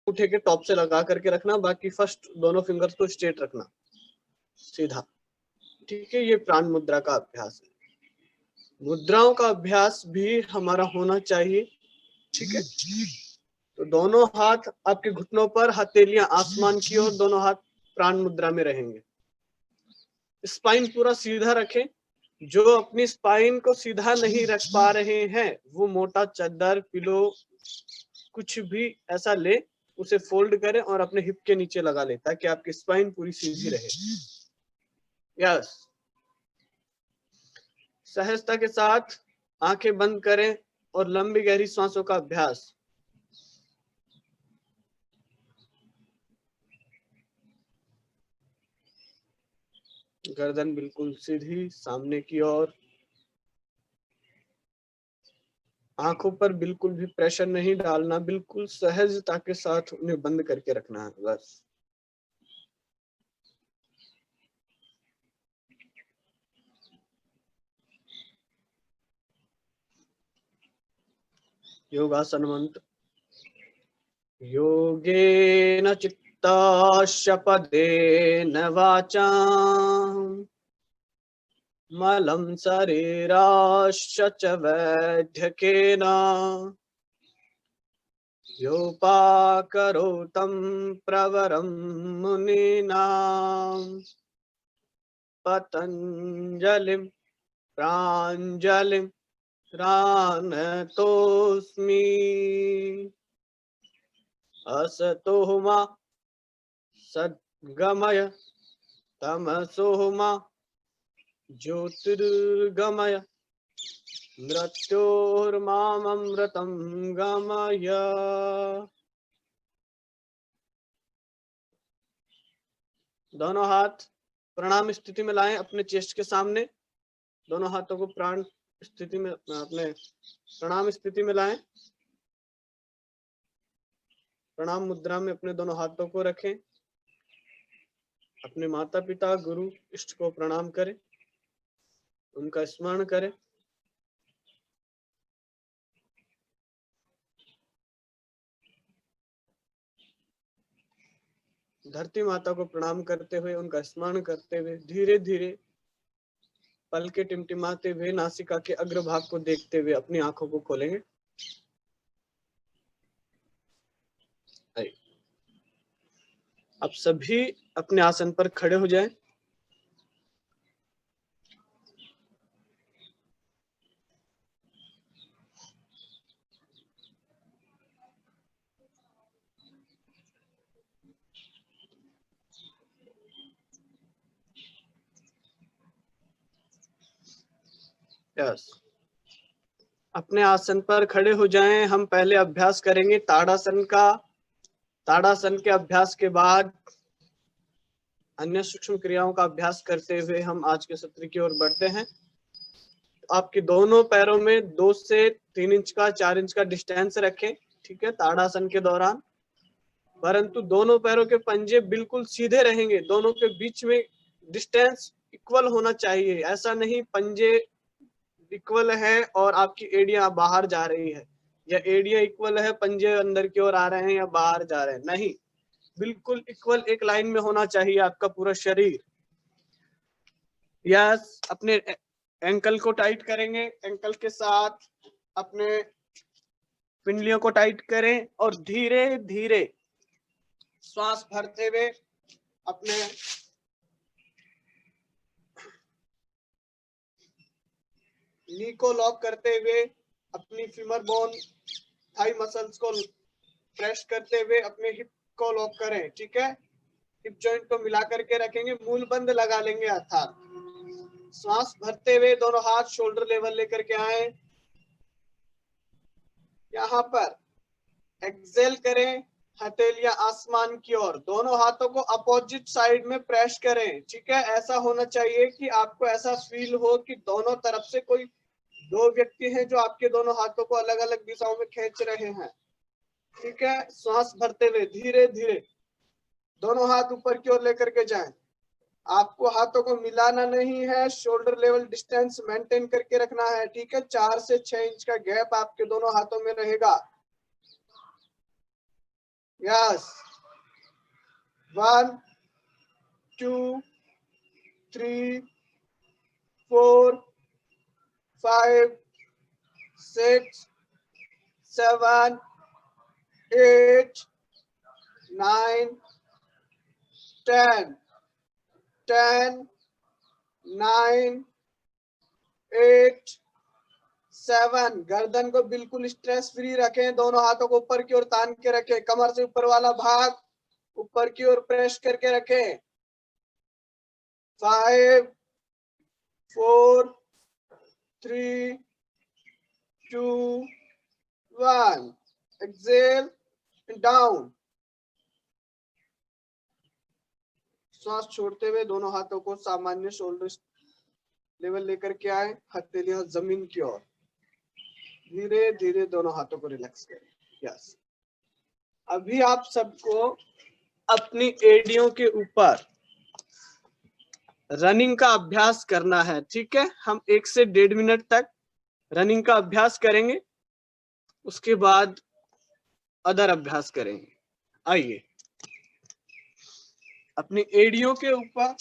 अंगूठे के टॉप से लगा करके रखना, बाकी फर्स्ट दोनों फिंगर्स को स्ट्रेट रखना, सीधा। ठीक है, ये प्राण मुद्रा का अभ्यास है। मुद्राओं का अभ्यास भी हमारा होना चाहिए। ठीक है, तो दोनों हाथ आपके घुटनों पर, हथेलियां आसमान की ओर, दोनों हाथ प्राण मुद्रा में रहेंगे। स्पाइन पूरा सीधा रखें। जो अपनी स्पाइन को सीधा नहीं रख पा रहे हैं वो मोटा चादर, पिलो, कुछ भी ऐसा ले, उसे फोल्ड करें और अपने हिप के नीचे लगा ले, ताकि आपकी स्पाइन पूरी सीधी रहे। यस, सहजता के साथ आंखें बंद करें और लंबी गहरी सांसों का अभ्यास। गर्दन बिल्कुल सीधी सामने की ओर। आंखों पर बिल्कुल भी प्रेशर नहीं डालना, बिल्कुल सहजता के साथ उन्हें बंद करके रखना है बस। योगासन मंत्र। योगेन चित्तस्य पदेन वाचाम् मलं शरीरस्य च वैद्यकेन योपाकरोतं प्रवरं मुनीनां पतञ्जलिं प्राञ्जलिं प्रणतोऽस्मि। असतो मा सद्गमय तमसो मा ज्योतिर्गमय मृत्योर्मामृतं गमय। दोनों हाथ प्रणाम स्थिति में लाएं अपने चेस्ट के सामने। दोनों हाथों को प्राण स्थिति में, अपने प्रणाम स्थिति में लाएं। प्रणाम मुद्रा में अपने दोनों हाथों को रखें। अपने माता पिता, गुरु, इष्ट को प्रणाम करें, उनका स्मरण करें। धरती माता को प्रणाम करते हुए, उनका स्मरण करते हुए धीरे धीरे पलके टिमटिमाते हुए नासिका के अग्रभाग को देखते हुए अपनी आंखों को खोलेंगे। अब सभी अपने आसन पर खड़े हो जाएं। यस, अपने आसन पर खड़े हो जाएं। हम पहले अभ्यास करेंगे ताड़ासन का। ताड़ासन के अभ्यास के बाद अन्य सूक्ष्म क्रियाओं का अभ्यास करते हुए हम आज के सत्र की ओर बढ़ते हैं। आपके दोनों पैरों में 2 से 3 इंच का, 4 इंच का डिस्टेंस रखें। ठीक है, ताड़ासन के दौरान, परंतु दोनों पैरों के पंजे बिल्कुल सीधे रहेंगे। दोनों के बीच में डिस्टेंस इक्वल होना चाहिए। ऐसा नहीं पंजे इक्वल है और आपकी एड़ियां बाहर जा रही है, या एड़ियां इक्वल है, पंजे अंदर की ओर आ रहे हैं या बाहर जा रहे हैं। नहीं, बिल्कुल इक्वल एक लाइन में होना चाहिए आपका पूरा शरीर। यस, अपने एंकल को टाइट करेंगे। एंकल के साथ अपने पिंडलियों को टाइट करें और धीरे धीरे श्वास भरते हुए अपने नी को लॉक करते हुए, अपनी फीमर बोन, थाई मसल्स को प्रेस करते हुए अपने हिप को लॉक करें। ठीक है, हिप जॉइंट को मिला करके रखेंगे, मूल बंद लगा लेंगे अर्थात। श्वास भरते हुए दोनों हाथ शोल्डर लेवल लेकर के आए। यहाँ पर एक्सेल करें, हथेलियां आसमान की ओर, दोनों हाथों को अपोजिट साइड में प्रेस करें। ठीक है, ऐसा होना चाहिए कि आपको ऐसा फील हो कि दोनों तरफ से कोई 2 व्यक्ति हैं जो आपके दोनों हाथों को अलग अलग दिशाओं में खींच रहे हैं। ठीक है, श्वास भरते हुए धीरे धीरे दोनों हाथ ऊपर की ओर लेकर के जाएं। आपको हाथों को मिलाना नहीं है, शोल्डर लेवल डिस्टेंस मेंटेन करके रखना है। ठीक है, 4 से 6 इंच का गैप आपके दोनों हाथों में रहेगा। यस 1 2 3 4 5 6 7 8 9 10 10 9 8 7। गर्दन को बिल्कुल स्ट्रेस फ्री रखें, दोनों हाथों को ऊपर की ओर तान के रखें, कमर से ऊपर वाला भाग ऊपर की ओर प्रेस करके रखें। 5 4 3 2 1 एक्सेल डाउन। श्वास छोड़ते हुए दोनों हाथों को सामान्य शोल्डर लेवल लेकर के आए, हथेलियां जमीन की ओर। धीरे धीरे दोनों हाथों को रिलैक्स करें। यस अभी आप सबको अपनी एड़ियों के ऊपर रनिंग का अभ्यास करना है, ठीक है। हम 1 से 1.5 मिनट तक रनिंग का अभ्यास करेंगे, उसके बाद अदर अभ्यास करेंगे। आइए अपनी एड़ियों के ऊपर,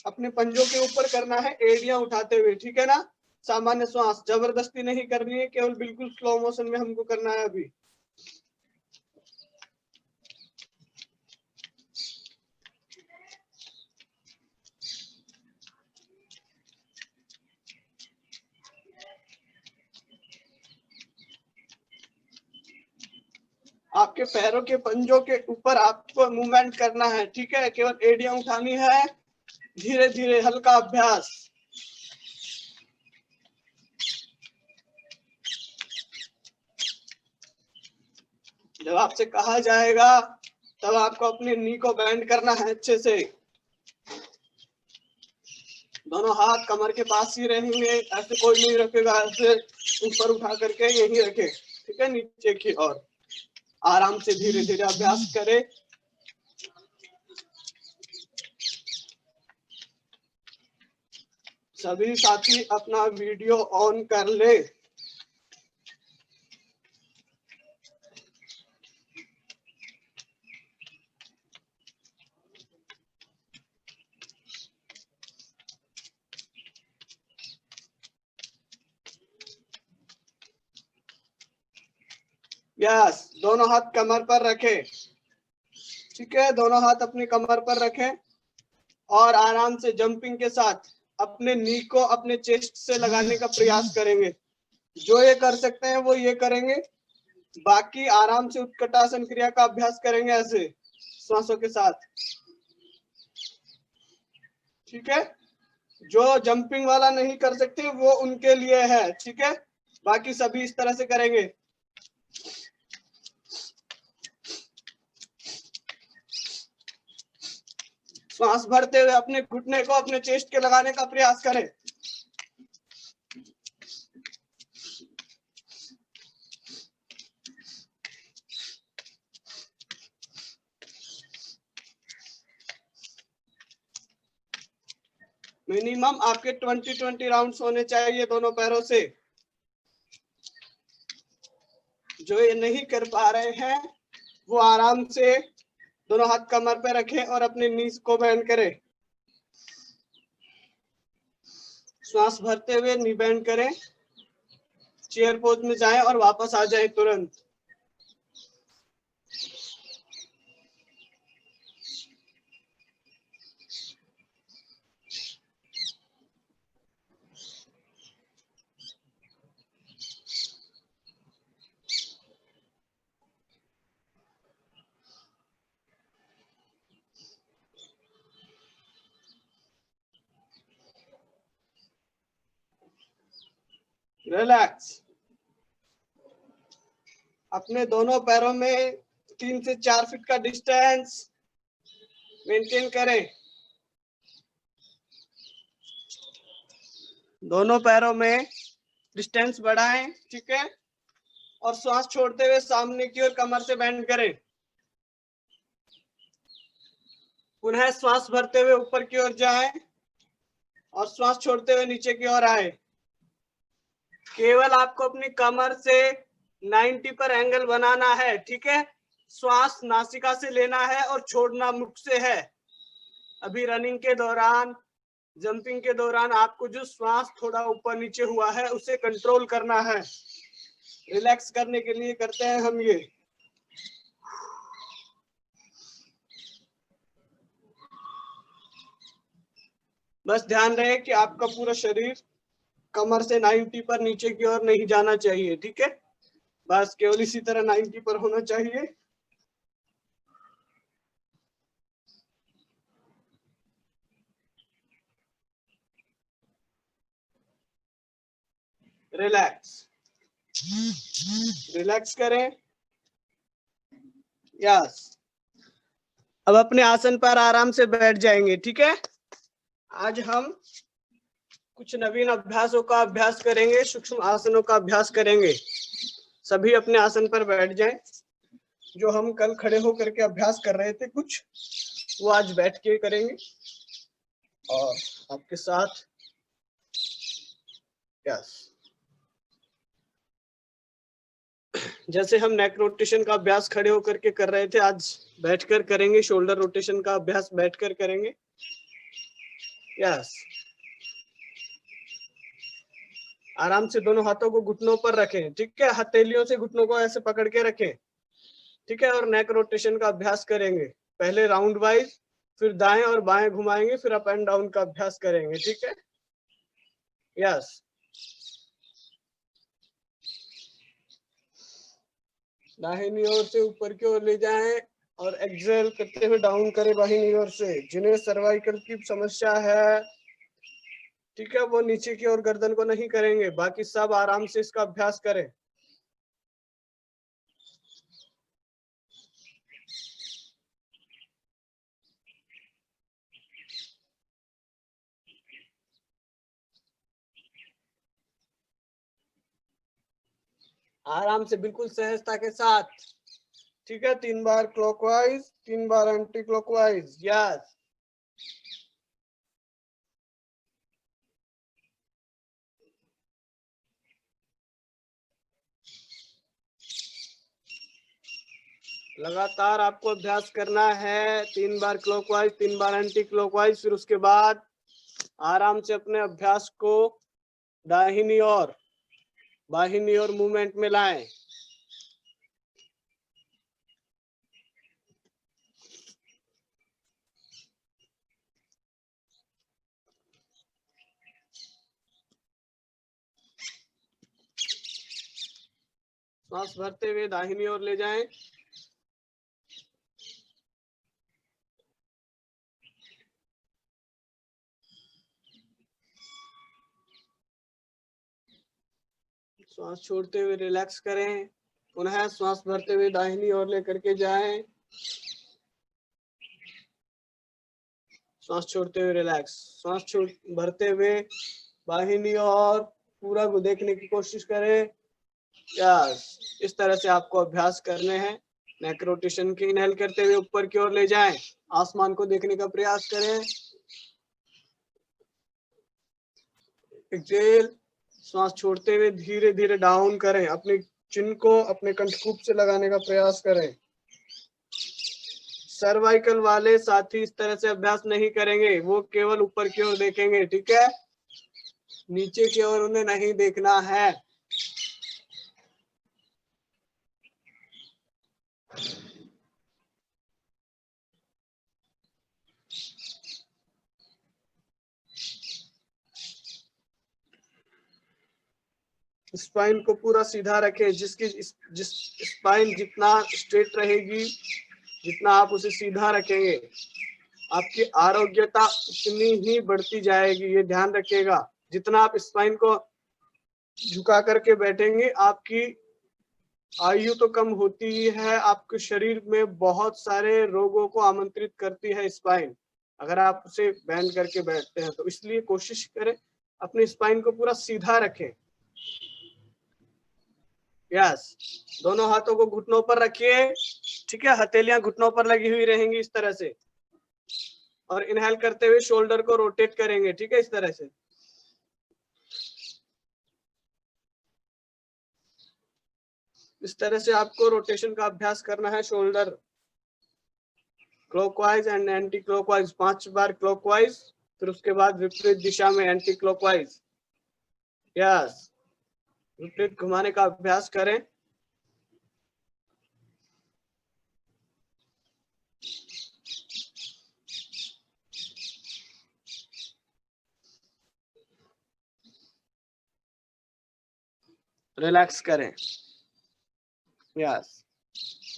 अपने पंजों के ऊपर करना है, एड़ियां उठाते हुए, ठीक है ना। सामान्य श्वास, जबरदस्ती नहीं करनी है, केवल बिल्कुल स्लो मोशन में हमको करना है अभी। आपके पैरों के पंजों के ऊपर आपको मूवमेंट करना है, ठीक है। केवल एड़ियां उठानी है, धीरे धीरे हल्का अभ्यास। जब आपसे कहा जाएगा तब आपको अपने नी को बेंड करना है अच्छे से। दोनों हाथ कमर के पास ही रहेंगे, ऐसे कोई नहीं रखेगा, ऐसे ऊपर उठा करके यही रखे, ठीक है, नीचे की ओर। आराम से धीरे धीरे अभ्यास करें। सभी साथी अपना वीडियो ऑन कर ले। यस दोनों हाथ कमर पर रखें, ठीक है। दोनों हाथ अपनी कमर पर रखें और आराम से जंपिंग के साथ अपने नी को अपने चेस्ट से लगाने का प्रयास करेंगे। जो ये कर सकते हैं वो ये करेंगे, बाकी आराम से उत्कटासन क्रिया का अभ्यास करेंगे ऐसे श्वासों के साथ, ठीक है। जो जंपिंग वाला नहीं कर सकते वो उनके लिए है, ठीक है। बाकी सभी इस तरह से करेंगे। श्वास भरते हुए अपने घुटने को अपने चेस्ट के लगाने का प्रयास करें। मिनिमम आपके 20 राउंड्स होने चाहिए दोनों पैरों से। जो ये नहीं कर पा रहे हैं वो आराम से दोनों हाथ कमर पे रखें और अपने नीज को बेंड करें। श्वास भरते हुए नी बेंड करें, चेयर पोज में जाएं और वापस आ जाएं तुरंत। रिलैक्स। अपने दोनों पैरों में 3 से 4 फीट का डिस्टेंस मेंटेन करें। दोनों पैरों में डिस्टेंस बढ़ाएं, ठीक है। और श्वास छोड़ते हुए सामने की ओर कमर से बेंड करें। पुनः श्वास भरते हुए ऊपर की ओर जाएं और श्वास छोड़ते हुए नीचे की ओर आए। केवल आपको अपनी कमर से 90 पर एंगल बनाना है, ठीक है। श्वास नासिका से लेना है और छोड़ना मुख से है। अभी रनिंग के दौरान, जंपिंग के दौरान आपको जो श्वास थोड़ा ऊपर नीचे हुआ है उसे कंट्रोल करना है। रिलैक्स करने के लिए करते हैं हम ये। बस ध्यान रहे कि आपका पूरा शरीर कमर से 90 पर नीचे की ओर नहीं जाना चाहिए, ठीक है। बस केवल इसी तरह 90 पर होना चाहिए। रिलैक्स, रिलैक्स करें। यस, अब अपने आसन पर आराम से बैठ जाएंगे, ठीक है। आज हम कुछ नवीन अभ्यासों का अभ्यास करेंगे, सूक्ष्म आसनों का अभ्यास करेंगे। सभी अपने आसन पर बैठ जाएं। जो हम कल खड़े होकर के अभ्यास कर रहे थे कुछ, वो आज बैठ के करेंगे। और आपके साथ यस, जैसे हम नेक रोटेशन का अभ्यास खड़े होकर के कर रहे थे, आज बैठकर करेंगे। शोल्डर रोटेशन का अभ्यास बैठकर करेंगे। यस, आराम से दोनों हाथों को घुटनों पर रखें, ठीक है। हथेलियों से घुटनों को ऐसे पकड़ के रखें, ठीक है। और नेक रोटेशन का अभ्यास करेंगे। पहले राउंड वाइज, फिर दाएं और बाएं घुमाएंगे, फिर अप एंड डाउन का अभ्यास करेंगे, ठीक है। यस, दाहिनी ओर से ऊपर की ओर ले जाएं और एक्सहेल करते हुए डाउन करें बाहिनी ओर से। जिन्हें सर्वाइकल की समस्या है, ठीक है, वो नीचे की ओर गर्दन को नहीं करेंगे। बाकी सब आराम से इसका अभ्यास करें। आराम से, बिल्कुल सहजता के साथ, ठीक है। 3 बार क्लॉकवाइज, 3 बार एंटी क्लॉकवाइज। यस, लगातार आपको अभ्यास करना है। 3 बार क्लॉकवाइज, 3 बार एंटी क्लॉकवाइज। फिर उसके बाद आराम से अपने अभ्यास को दाहिनी ओर, बाहिनी ओर मूवमेंट में लाएं। सांस भरते हुए दाहिनी ओर ले जाएं। सांस छोड़ते हुए रिलैक्स करें। पुनः सांस भरते हुए दाहिनी ओर लेकर के जाएं। सांस छोड़ते हुए रिलैक्स। सांस छोड़ भरते हुए बाहिनी ओर पूरा को देखने की कोशिश करें। यस, इस तरह से आपको अभ्यास करने हैं। नेक रोटेशन की इनहेल करते हुए ऊपर की ओर ले जाएं। आसमान को देखने का प्रयास करें। एक्सहेल, सांस छोड़ते हुए धीरे धीरे डाउन करें। अपने चिन को अपने कंठकूप से लगाने का प्रयास करें। सर्वाइकल वाले साथी इस तरह से अभ्यास नहीं करेंगे, वो केवल ऊपर की ओर देखेंगे, ठीक है। नीचे की ओर उन्हें नहीं देखना है। स्पाइन को पूरा सीधा रखें। जिस स्पाइन जितना स्ट्रेट रहेगी, जितना आप उसे सीधा रखेंगे, आपकी आरोग्यता उतनी ही बढ़ती जाएगी। ये ध्यान रखिएगा। जितना आप स्पाइन को झुका करके बैठेंगे, आपकी आयु तो कम होती ही है, आपके शरीर में बहुत सारे रोगों को आमंत्रित करती है स्पाइन, अगर आप उसे बैंड करके बैठते हैं तो। इसलिए कोशिश करें अपने स्पाइन को पूरा सीधा रखें। यस, दोनों हाथों को घुटनों पर रखिए, ठीक है। हथेलियां घुटनों पर लगी हुई रहेंगी इस तरह से। और इनहेल करते हुए शोल्डर को रोटेट करेंगे, ठीक है, इस तरह से। इस तरह से आपको रोटेशन का अभ्यास करना है। Shoulder clockwise and anti clockwise 5 bar clockwise, फिर उसके बाद विपरीत दिशा में एंटी क्लॉकवाइज। यस, विपरीत घुमाने का अभ्यास करें। रिलैक्स करें। यस,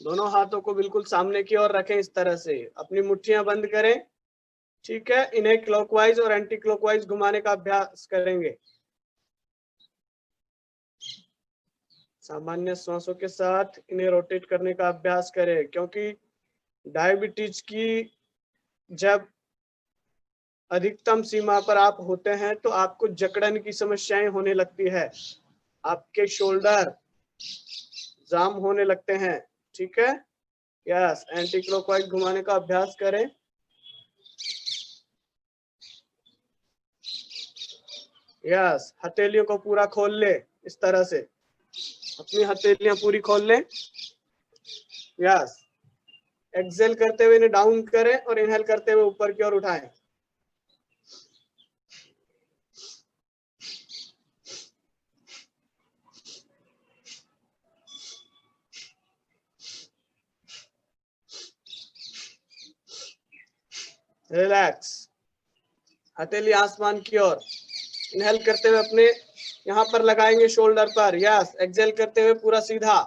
दोनों हाथों को बिल्कुल सामने की ओर रखें। इस तरह से अपनी मुट्ठियां बंद करें। ठीक है, इन्हें क्लॉकवाइज और एंटी क्लॉकवाइज घुमाने का अभ्यास करेंगे। सामान्य श्वासों के साथ इन्हें रोटेट करने का अभ्यास करें, क्योंकि डायबिटीज की जब अधिकतम सीमा पर आप होते हैं तो आपको जकड़न की समस्याएं होने लगती है, आपके शोल्डर जाम होने लगते हैं। ठीक है, यस, एंटी क्लॉकवाइज घुमाने का अभ्यास करें। यस, हथेलियों को पूरा खोल ले। इस तरह से अपनी हथेलियां पूरी खोल लें। यस, एक्सेल करते हुए इन्हें डाउन करें और इनहेल करते हुए ऊपर की ओर उठाएं। रिलैक्स, हथेली आसमान की ओर। इनहेल करते हुए अपने यहां पर लगाएंगे शोल्डर पर। यस, एक्सेल करते हुए पूरा सीधा।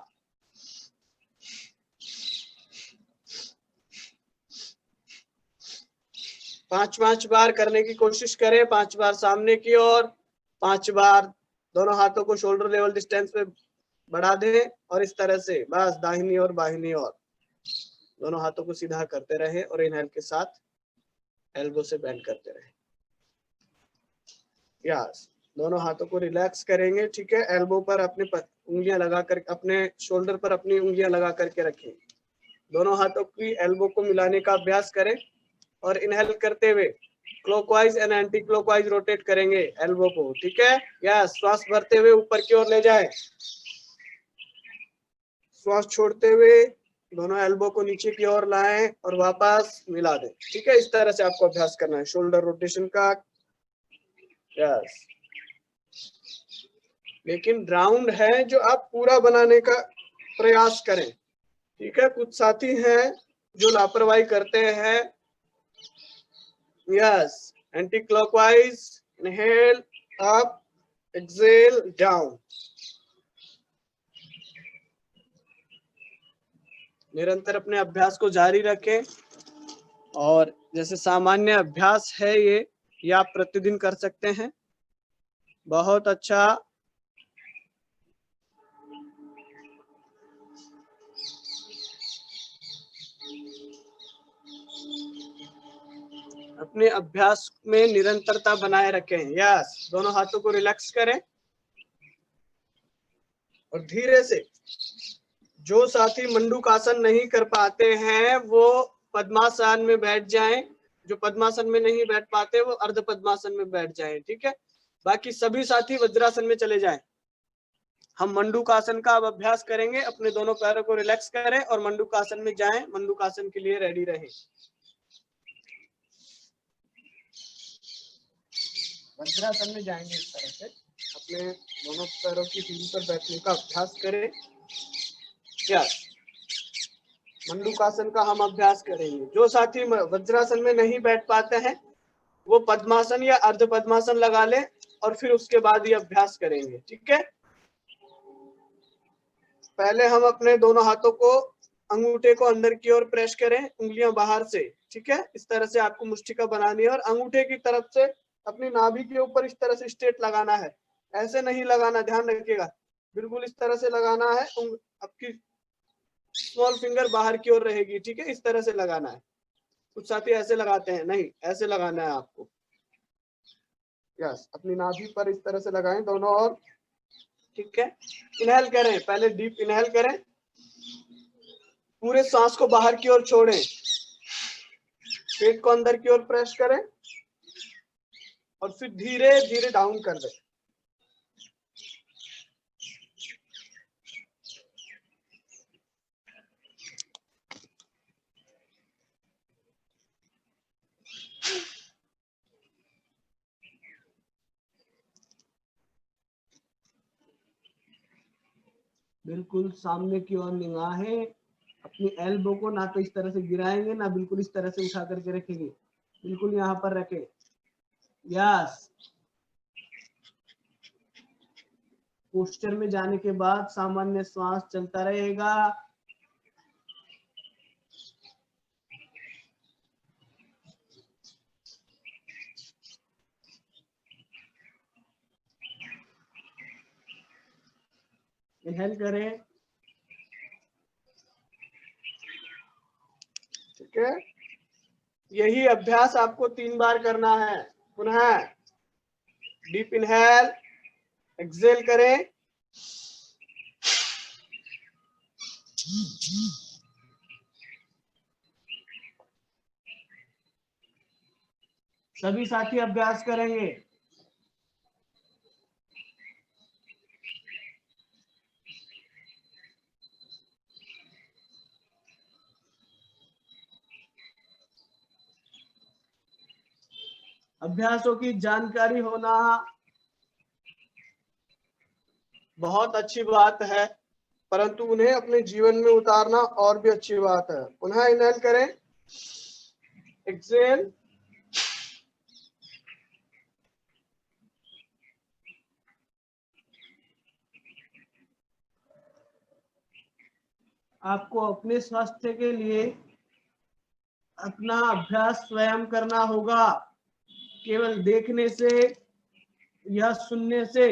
5 बार करने की कोशिश करें। 5 बार सामने की ओर, 5 बार दोनों हाथों को शोल्डर लेवल डिस्टेंस पे बढ़ा दें और इस तरह से बस दाहिनी और बाहिनी ओर दोनों हाथों को सीधा करते रहे और इनहेल के साथ एल्बो से बेंड करते रहे। यस, दोनों हाथों को रिलैक्स करेंगे। ठीक है, एल्बो पर अपने उंगलियां लगाकर, अपने शोल्डर पर अपनी उंगलियां लगा करके रखें। दोनों हाथों की एल्बो को मिलाने का अभ्यास करें और इनहेल करते हुए clockwise and anti clockwise rotate करेंगे एल्बो को। ठीक है, यस, श्वास भरते हुए ऊपर की ओर ले जाएं, श्वास छोड़ते हुए दोनों एल्बो को नीचे की ओर लाएं और वापस मिला दें। ठीक है, इस तरह से आपको अभ्यास करना है शोल्डर रोटेशन का। यस, लेकिन राउंड है जो आप पूरा बनाने का प्रयास करें। ठीक है, कुछ साथी हैं जो लापरवाही करते हैं। Yes, anti clockwise, inhale up, exhale down. निरंतर अपने अभ्यास को जारी रखें और जैसे सामान्य अभ्यास है ये आप प्रतिदिन कर सकते हैं। बहुत अच्छा। अपने अभ्यास में निरंतरता बनाए रखें। यस, दोनों हाथों को रिलैक्स करें और धीरे से, जो साथी मंडूकासन नहीं कर पाते हैं वो पद्मासन में बैठ जाएं। जो पद्मासन में नहीं बैठ पाते वो अर्ध पद्मासन में बैठ जाएं। ठीक है, बाकी सभी साथी वज्रासन में चले जाएं। हम मंडूकासन का अब अभ्यास करेंगे। अपने दोनों पैरों को रिलैक्स करें और मंडूकासन में जाएं। मंडूकासन के लिए रेडी रहें। वज्रासन में जाएंगे। इस तरह से अपने दोनों पैरों की सीढ़ी पर बैठने का अभ्यास करें। क्या मंडूकासन का हम अभ्यास करेंगे। जो साथी वज्रासन में नहीं बैठ पाते हैं वो पद्मासन या अर्ध पद्मासन लगा लें और फिर उसके बाद ये अभ्यास करेंगे। ठीक है, पहले हम अपने दोनों हाथों को, अंगूठे को अंदर की ओर प्रेस करें, उंगलियां बाहर से। ठीक है, इस तरह से आपको मुष्टिका बनानी है और अंगूठे की तरफ से अपनी नाभि के ऊपर इस तरह से स्ट्रेट लगाना है। ऐसे नहीं लगाना, ध्यान रखिएगा, बिल्कुल इस तरह से लगाना है। आपकी स्मॉल फिंगर बाहर की ओर रहेगी। ठीक है, इस तरह से लगाना है। कुछ साथी ऐसे लगाते हैं, नहीं, ऐसे लगाना है आपको। यस, अपनी नाभि पर इस तरह से लगाएं दोनों ओर। ठीक है, इनहेल करें, पहले डीप इनहेल करें, पूरे सांस को बाहर की ओर छोड़ें, पेट को अंदर की ओर प्रेस करें और फिर धीरे धीरे डाउन कर दें। बिल्कुल सामने की ओर निगाहें, अपनी एल्बो को ना तो इस तरह से गिराएंगे ना बिल्कुल इस तरह से उठा करके रखेंगे, बिल्कुल यहाँ पर रखें। यस। पोस्चर में जाने के बाद सामान्य श्वास चलता रहेगा। इनहेल करें। ठीक है, यही अभ्यास आपको 3 बार करना है। पुनः डीप इनहेल, एक्सेल करें। सभी साथी अभ्यास करेंगे। अभ्यासों की जानकारी होना बहुत अच्छी बात है, परंतु उन्हें अपने जीवन में उतारना और भी अच्छी बात है। पुनः इनहेल करें, एक्सेल। आपको अपने स्वास्थ्य के लिए अपना अभ्यास स्वयं करना होगा। केवल देखने से या सुनने से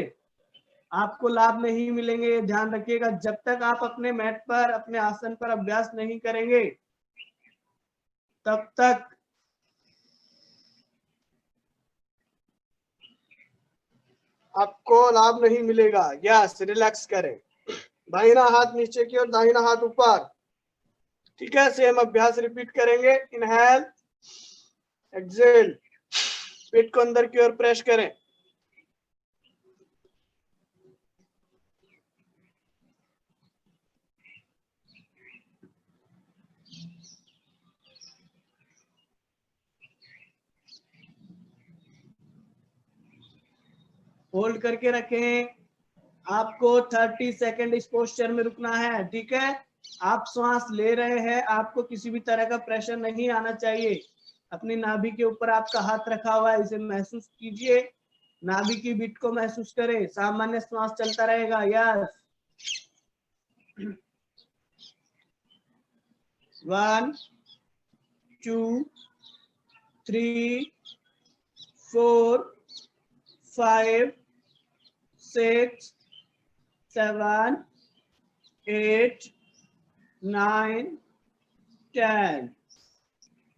आपको लाभ नहीं मिलेंगे। ध्यान रखिएगा, जब तक आप अपने मैट पर, अपने आसन पर अभ्यास नहीं करेंगे तब तक आपको लाभ नहीं मिलेगा। यस, रिलैक्स करें। दाहिना हाथ नीचे की ओर, दाहिना हाथ ऊपर। ठीक है, सेम अभ्यास रिपीट करेंगे। इनहेल, एक्सेल, पेट को अंदर की ओर प्रेस करें। होल्ड करके रखें। आपको 30 सेकंड इस पोस्चर में रुकना है। ठीक है, आप श्वास ले रहे हैं, आपको किसी भी तरह का प्रेशर नहीं आना चाहिए। अपनी नाभि के ऊपर आपका हाथ रखा हुआ है, इसे महसूस कीजिए। नाभि की बीट को महसूस करें, सामान्य श्वास चलता रहेगा। यस। 1 2 3 4 5 6 7 8 9 10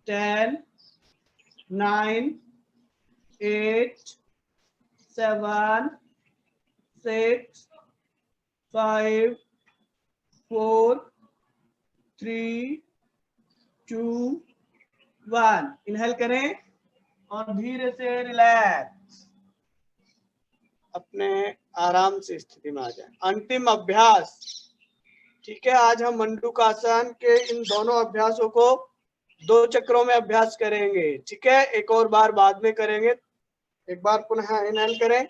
10 9 8 7 6 5 4 3 2 1। इनहेल करें और धीरे से रिलैक्स, अपने आराम से स्थिति में आ जाए। अंतिम अभ्यास। ठीक है, आज हम मंडूकासन के इन दोनों अभ्यासों को 2 चक्रों में अभ्यास करेंगे। ठीक है, एक और बार बाद में करेंगे। एक बार पुनः इनहेल करें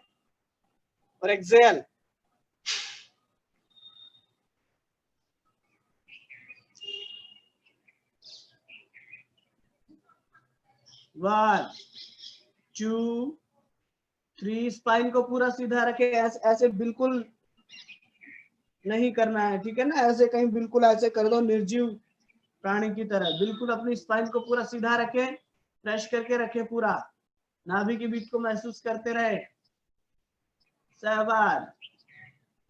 और एक्सेल। वन 2 3। स्पाइन को पूरा सीधा रखे, ऐसे बिल्कुल नहीं करना है। ठीक है ना, ऐसे कहीं बिल्कुल ऐसे कर दो निर्जीव प्राणी की तरह। बिल्कुल अपनी स्पाइन को पूरा सीधा रखें, प्रेस करके रखें पूरा। नाभि की बीट को महसूस करते रहे। 7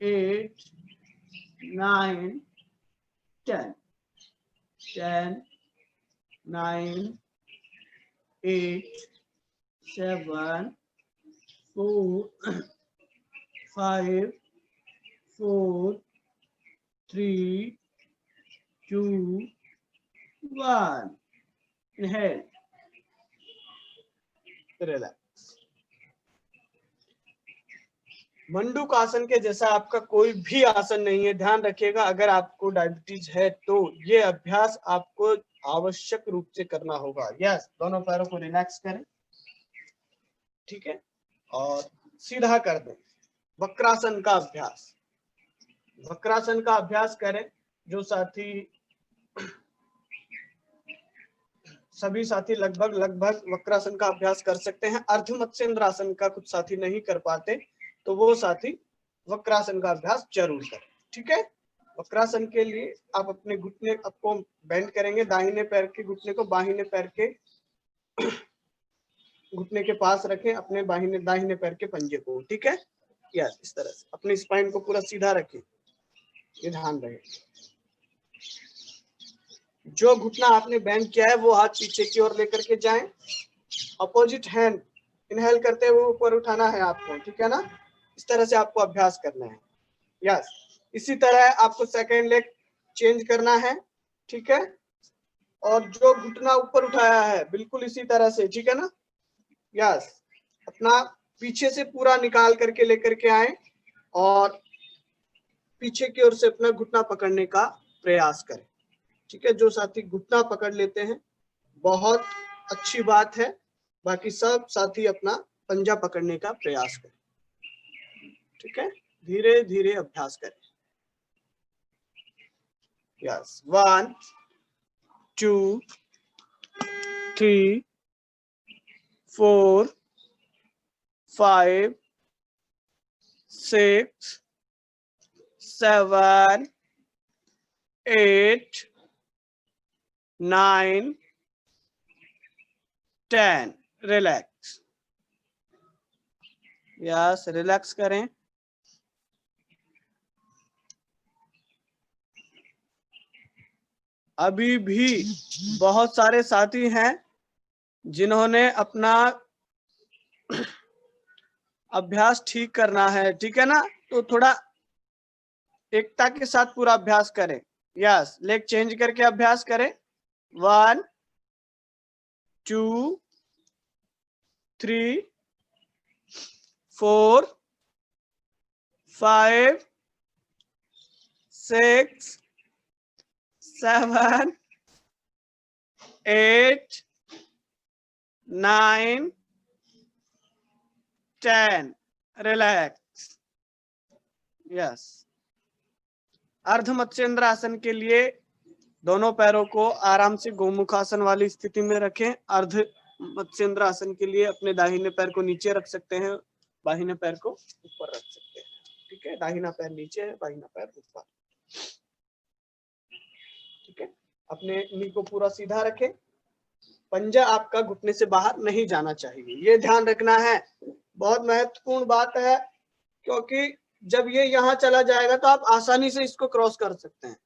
8 9 10 10 9 8 7 4 5 4 3 2 1। Inhale, relax. मंडूकासन के जैसा आपका कोई भी आसन नहीं है। ध्यान रखिएगा, अगर आपको डायबिटीज है तो ये अभ्यास आपको आवश्यक रूप से करना होगा। यस, दोनों पैरों को रिलैक्स करें। ठीक है, और सीधा कर दें। वक्रासन का अभ्यास। वक्रासन का अभ्यास करें। जो साथी, सभी साथी लगभग वक्रासन का अभ्यास कर सकते हैं। अर्ध मत्स्येंद्रासन का कुछ साथी नहीं कर पाते, तो वो साथी वक्रासन का अभ्यास जरूर करें। ठीक है। वक्रासन के लिए आप अपने घुटने आपको बेंड करेंगे, दाहिने पैर के घुटने को बाहिने पैर के घुटने के पास रखें, अपने दाहिने पैर के पंजे को। ठीक है। यस, इस तरह से अपनी स्पाइन को पूरा सीधा रखें, ये ध्यान रहे। जो घुटना आपने बेंड किया है वो हाथ पीछे की ओर लेकर के जाएं। अपोजिट हैंड इनहेल करते हुए ऊपर उठाना है आपको। ठीक है ना, इस तरह से आपको अभ्यास करना है। यस, इसी तरह आपको सेकेंड लेग चेंज करना है। ठीक है, और जो घुटना ऊपर उठाया है बिल्कुल इसी तरह से। ठीक है ना। यस, अपना पीछे से पूरा निकाल करके लेकर के आए और पीछे की ओर से अपना घुटना पकड़ने का प्रयास करें। ठीक है, जो साथी घुटना पकड़ लेते हैं बहुत अच्छी बात है, बाकी सब साथी अपना पंजा पकड़ने का प्रयास करें। ठीक है, धीरे धीरे अभ्यास करें। यस, 1 2 3 4 5 6 7 8 9 10। रिलैक्स। यस, रिलैक्स करें। अभी भी बहुत सारे साथी हैं जिन्होंने अपना अभ्यास ठीक करना है। ठीक है ना, तो थोड़ा एकता के साथ पूरा अभ्यास करें। यस, लेग चेंज करके अभ्यास करें। 1 2 3 4 5 6 7 8 9 10। रिलैक्स। यस, अर्ध मत्स्येंद्र आसन के लिए दोनों पैरों को आराम से गोमुखासन वाली स्थिति में रखें। अर्ध मत्स्येंद्र आसन के लिए अपने दाहिने पैर को नीचे रख सकते हैं, बाहिने पैर को ऊपर रख सकते हैं। ठीक है, दाहिना पैर नीचे है, बाहिना पैर ऊपर। ठीक है, अपने नी को पूरा सीधा रखें। पंजा आपका घुटने से बाहर नहीं जाना चाहिए, ये ध्यान रखना है। बहुत महत्वपूर्ण बात है, क्योंकि जब ये यहाँ चला जाएगा तो आप आसानी से इसको क्रॉस कर सकते हैं।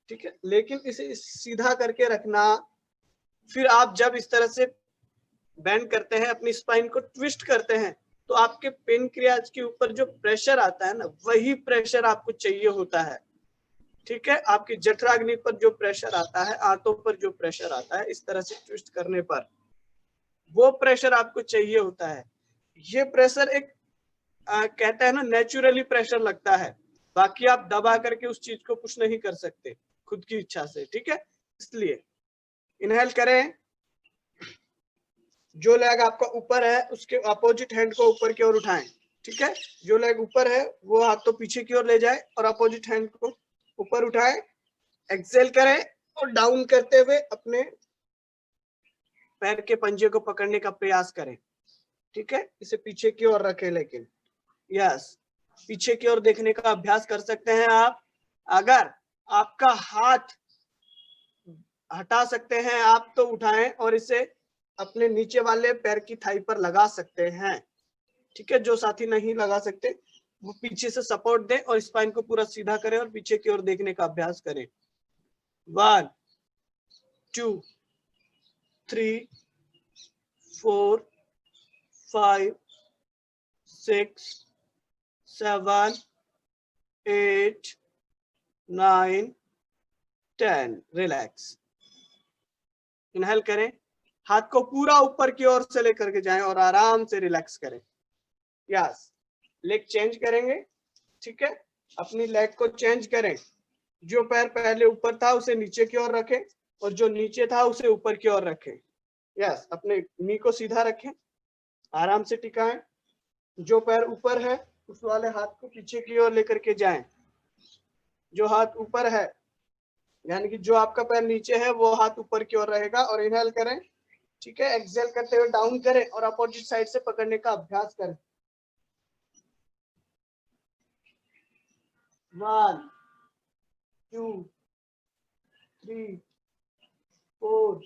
ठीक है, लेकिन इसे सीधा करके रखना। फिर आप जब इस तरह से बेंड करते हैं, अपनी स्पाइन को ट्विस्ट करते हैं, तो आपके पेनक्रियाज के ऊपर जो प्रेशर आता है ना, वही प्रेशर आपको चाहिए होता है। ठीक है, आपकी जठराग्नि पर जो प्रेशर आता है, आंतों पर जो प्रेशर आता है, इस तरह से ट्विस्ट करने पर वो प्रेशर आपको चाहिए होता है। ये प्रेशर एक कहते हैं ना, नेचुरली प्रेशर लगता है, बाकी आप दबा करके उस चीज को पुश नहीं कर सकते खुद की इच्छा से। ठीक है, इसलिए इनहेल करें। जो लेग आपका ऊपर है उसके अपोजिट हैंड को ऊपर की ओर उठाएं। ठीक है, जो लेग ऊपर है वो हाथ तो पीछे की ओर ले जाए और अपोजिट हैंड को ऊपर उठाए। एक्सेल करें और डाउन करते हुए अपने पैर के पंजे को पकड़ने का प्रयास करें। ठीक है, इसे पीछे की ओर रखें। लेकिन यस, पीछे की ओर देखने का अभ्यास कर सकते हैं आप। अगर आपका हाथ हटा सकते हैं आप तो उठाएं और इसे अपने नीचे वाले पैर की थाई पर लगा सकते हैं। ठीक है, जो साथी नहीं लगा सकते वो पीछे से सपोर्ट दें और स्पाइन को पूरा सीधा करें और पीछे की ओर देखने का अभ्यास करें। 1 2 3 4 5 6 7 8 9 10। रिलैक्स। इनहेल करें, हाथ को पूरा ऊपर की ओर से लेकर के जाएं और आराम से रिलैक्स करें। यस, लेग चेंज करेंगे। ठीक है, अपनी लेग को चेंज करें। जो पैर पहले ऊपर था उसे नीचे की ओर रखें और जो नीचे था उसे ऊपर की ओर रखें। यस, अपने नी को सीधा रखें, आराम से टिकाएं। जो पैर ऊपर है उस वाले हाथ को पीछे की ओर लेकर के जाएं। जो हाथ ऊपर है, यानी कि जो आपका पैर नीचे है वो हाथ ऊपर की ओर रहेगा, और इनहेल करें। ठीक है, एक्सहेल करते हुए डाउन करें और अपोजिट साइड से पकड़ने का अभ्यास करें। 1 2 3 4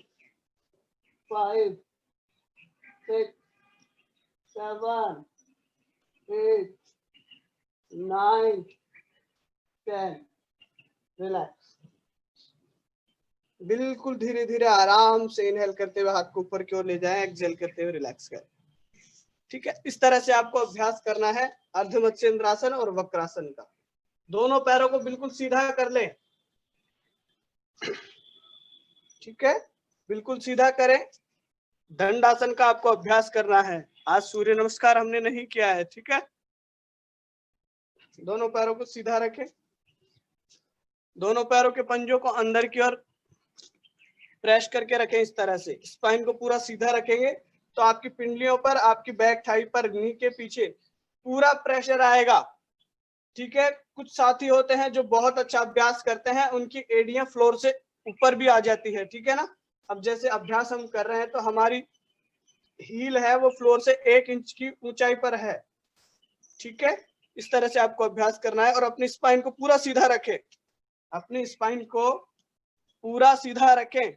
5 6 7 8 9 10। रिलैक्स। बिल्कुल धीरे धीरे आराम से इनहेल करते हुए हाथ को ऊपर की ओर ले जाएं, एक्सहेल करते हुए रिलैक्स करें। ठीक है, इस तरह से आपको अभ्यास करना है अर्ध मत्स्येंद्रासन और वक्रासन का। दोनों पैरों को बिल्कुल सीधा कर लें। ठीक है, बिल्कुल सीधा करें। दंडासन का आपको अभ्यास करना है। आज सूर्य नमस्कार हमने नहीं किया है। ठीक है, दोनों पैरों को सीधा रखें। दोनों पैरों के पंजों को अंदर की ओर प्रेस करके रखें। इस तरह से स्पाइन को पूरा सीधा रखेंगे तो आपकी पिंडलियों पर, आपकी बैक थाई पर, नी के पीछे पूरा प्रेशर आएगा। ठीक है, कुछ साथी होते हैं जो बहुत अच्छा अभ्यास करते हैं, उनकी एड़ियां फ्लोर से ऊपर भी आ जाती है। ठीक है ना, अब जैसे अभ्यास हम कर रहे हैं तो हमारी हील है वो फ्लोर से 1 इंच की ऊंचाई पर है। ठीक है, इस तरह से आपको अभ्यास करना है और अपनी स्पाइन को पूरा सीधा रखें। अपनी स्पाइन को पूरा सीधा रखें।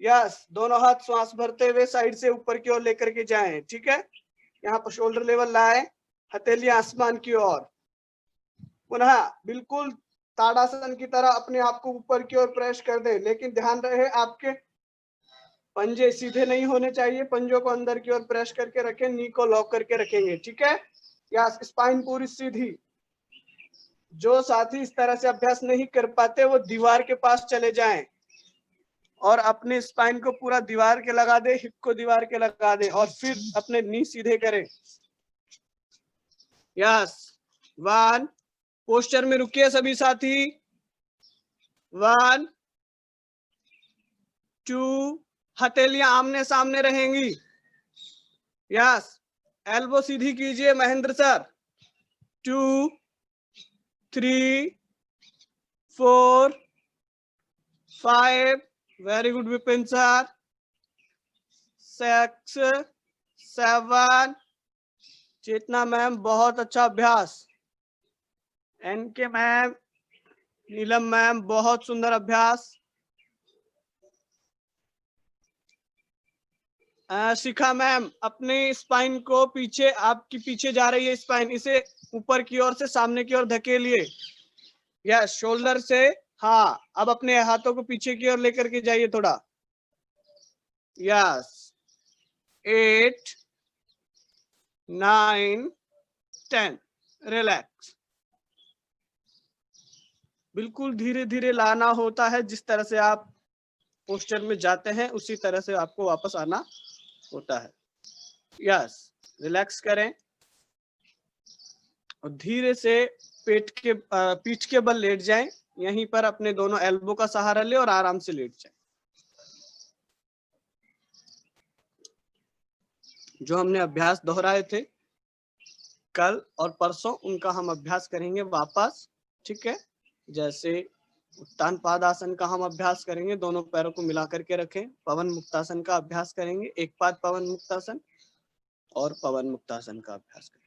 यस, दोनों हाथ श्वास भरते हुए साइड से ऊपर की ओर लेकर के जाएं। ठीक है, यहाँ पर शोल्डर लेवल लाए, हथेलियां आसमान की ओर। पुनः बिल्कुल ताड़ासन की तरह अपने आप को ऊपर की ओर प्रेस कर दे, लेकिन ध्यान रहे आपके पंजे सीधे नहीं होने चाहिए। पंजों को अंदर की ओर प्रेस करके रखें, नी को लॉक करके रखेंगे। ठीक है, या स्पाइन पूरी सीधी। जो साथी इस तरह से अभ्यास नहीं कर पाते वो दीवार के पास चले जाएं और अपने स्पाइन को पूरा दीवार के लगा दे, हिप को दीवार के लगा दे और फिर अपने नी सीधे करें। यस, 1 पोस्चर में रुकिए सभी साथी। 1 2 हथेलियां आमने सामने रहेंगी। यस, एल्बो सीधी कीजिए Mahendra sir. 2 3 4 5 very good Vipin sir. 6 7 चेतना मैम, बहुत अच्छा अभ्यास। एनके मैम, नीलम मैम, बहुत सुंदर अभ्यास। शिखा मैम, अपनी स्पाइन को पीछे, आपकी पीछे जा रही है स्पाइन, इसे ऊपर की ओर से सामने की ओर धकेलिए। यस, शोल्डर से। हाँ, अब अपने हाथों को पीछे की ओर लेकर के जाइए थोड़ा। Yes, 8 9 10 relax. बिल्कुल धीरे धीरे लाना होता है। जिस तरह से आप पोस्चर में जाते हैं उसी तरह से आपको वापस आना होता है। यस, रिलैक्स करें और धीरे से पीठ के बल लेट जाएं। यहीं पर अपने दोनों एल्बो का सहारा ले और आराम से लेट जाएं। जो हमने अभ्यास दोहराए थे कल और परसों, उनका हम अभ्यास करेंगे वापस। ठीक है, जैसे उत्तान पादासन का हम अभ्यास करेंगे, दोनों पैरों को मिला करके रखें। पवन मुक्तासन का अभ्यास करेंगे, एक पाद पवन मुक्तासन और पवन मुक्तासन का अभ्यास करेंगे।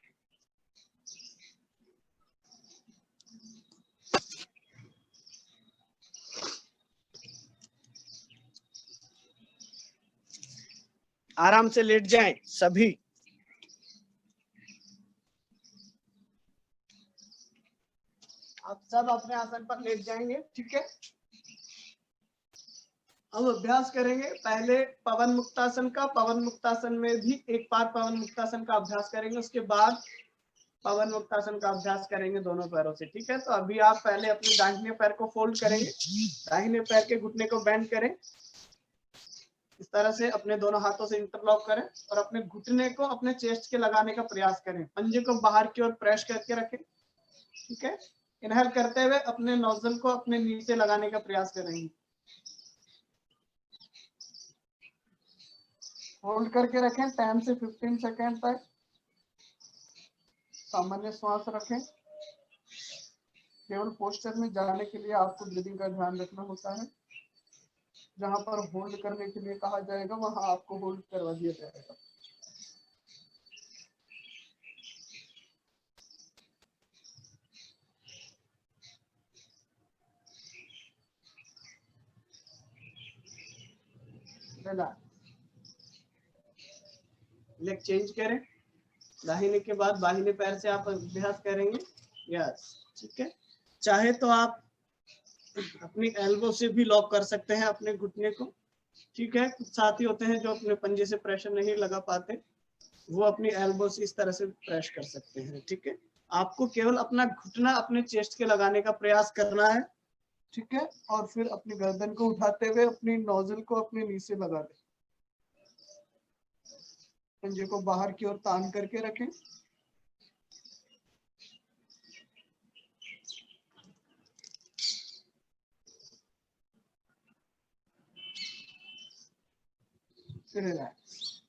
आराम से लेट जाएं सभी। आप सब अपने आसन पर लेट जाएंगे। ठीक है, हम अभ्यास करेंगे पहले पवन मुक्तासन का। पवन मुक्तासन में भी एक बार पवन मुक्तासन का अभ्यास करेंगे, उसके बाद पवन मुक्तासन का अभ्यास करेंगे दोनों पैरों से। ठीक है, तो अभी आप पहले अपने दाहिने पैर को फोल्ड करेंगे, दाहिने पैर के घुटने को बेंड करें। इस तरह से अपने दोनों हाथों से इंटरलॉक करें और अपने घुटने को अपने चेस्ट के लगाने का प्रयास करें। पंजे को बाहर की ओर प्रेस करके रखें। ठीक है, इनहेल करते हुए अपने नोजल को अपने नीचे लगाने का प्रयास करेंगे। होल्ड करके रखें 10 से 15 सेकेंड तक। सामान्य श्वास रखें। केवल पोस्चर में जाने के लिए आपको ब्रीदिंग का ध्यान रखना होता है। जहां पर होल्ड करने के लिए कहा जाएगा वहां आपको होल्ड करवा दिया जाएगा। लेग चेंज करें, दाहिने के बाद बाहिने पैर से आप अभ्यास करेंगे। यस, ठीक है। चाहे तो आप अपनी एल्बो से भी लॉक कर सकते हैं अपने घुटने को, ठीक है। कुछ साथी होते हैं जो अपने पंजे से प्रेशर नहीं लगा पाते, वो अपनी एल्बो से इस तरह से प्रेस कर सकते हैं, ठीक है। आपको केवल अपना घुटना अपने चेस्ट के लगाने का प्रयास करना है, ठीक है। और फिर अपनी गर्दन को उठाते हुए अपनी नोजल को अपने नीचे लगा दें। पंजे को बाहर की ओर तान करके रखें। रिलैक्स,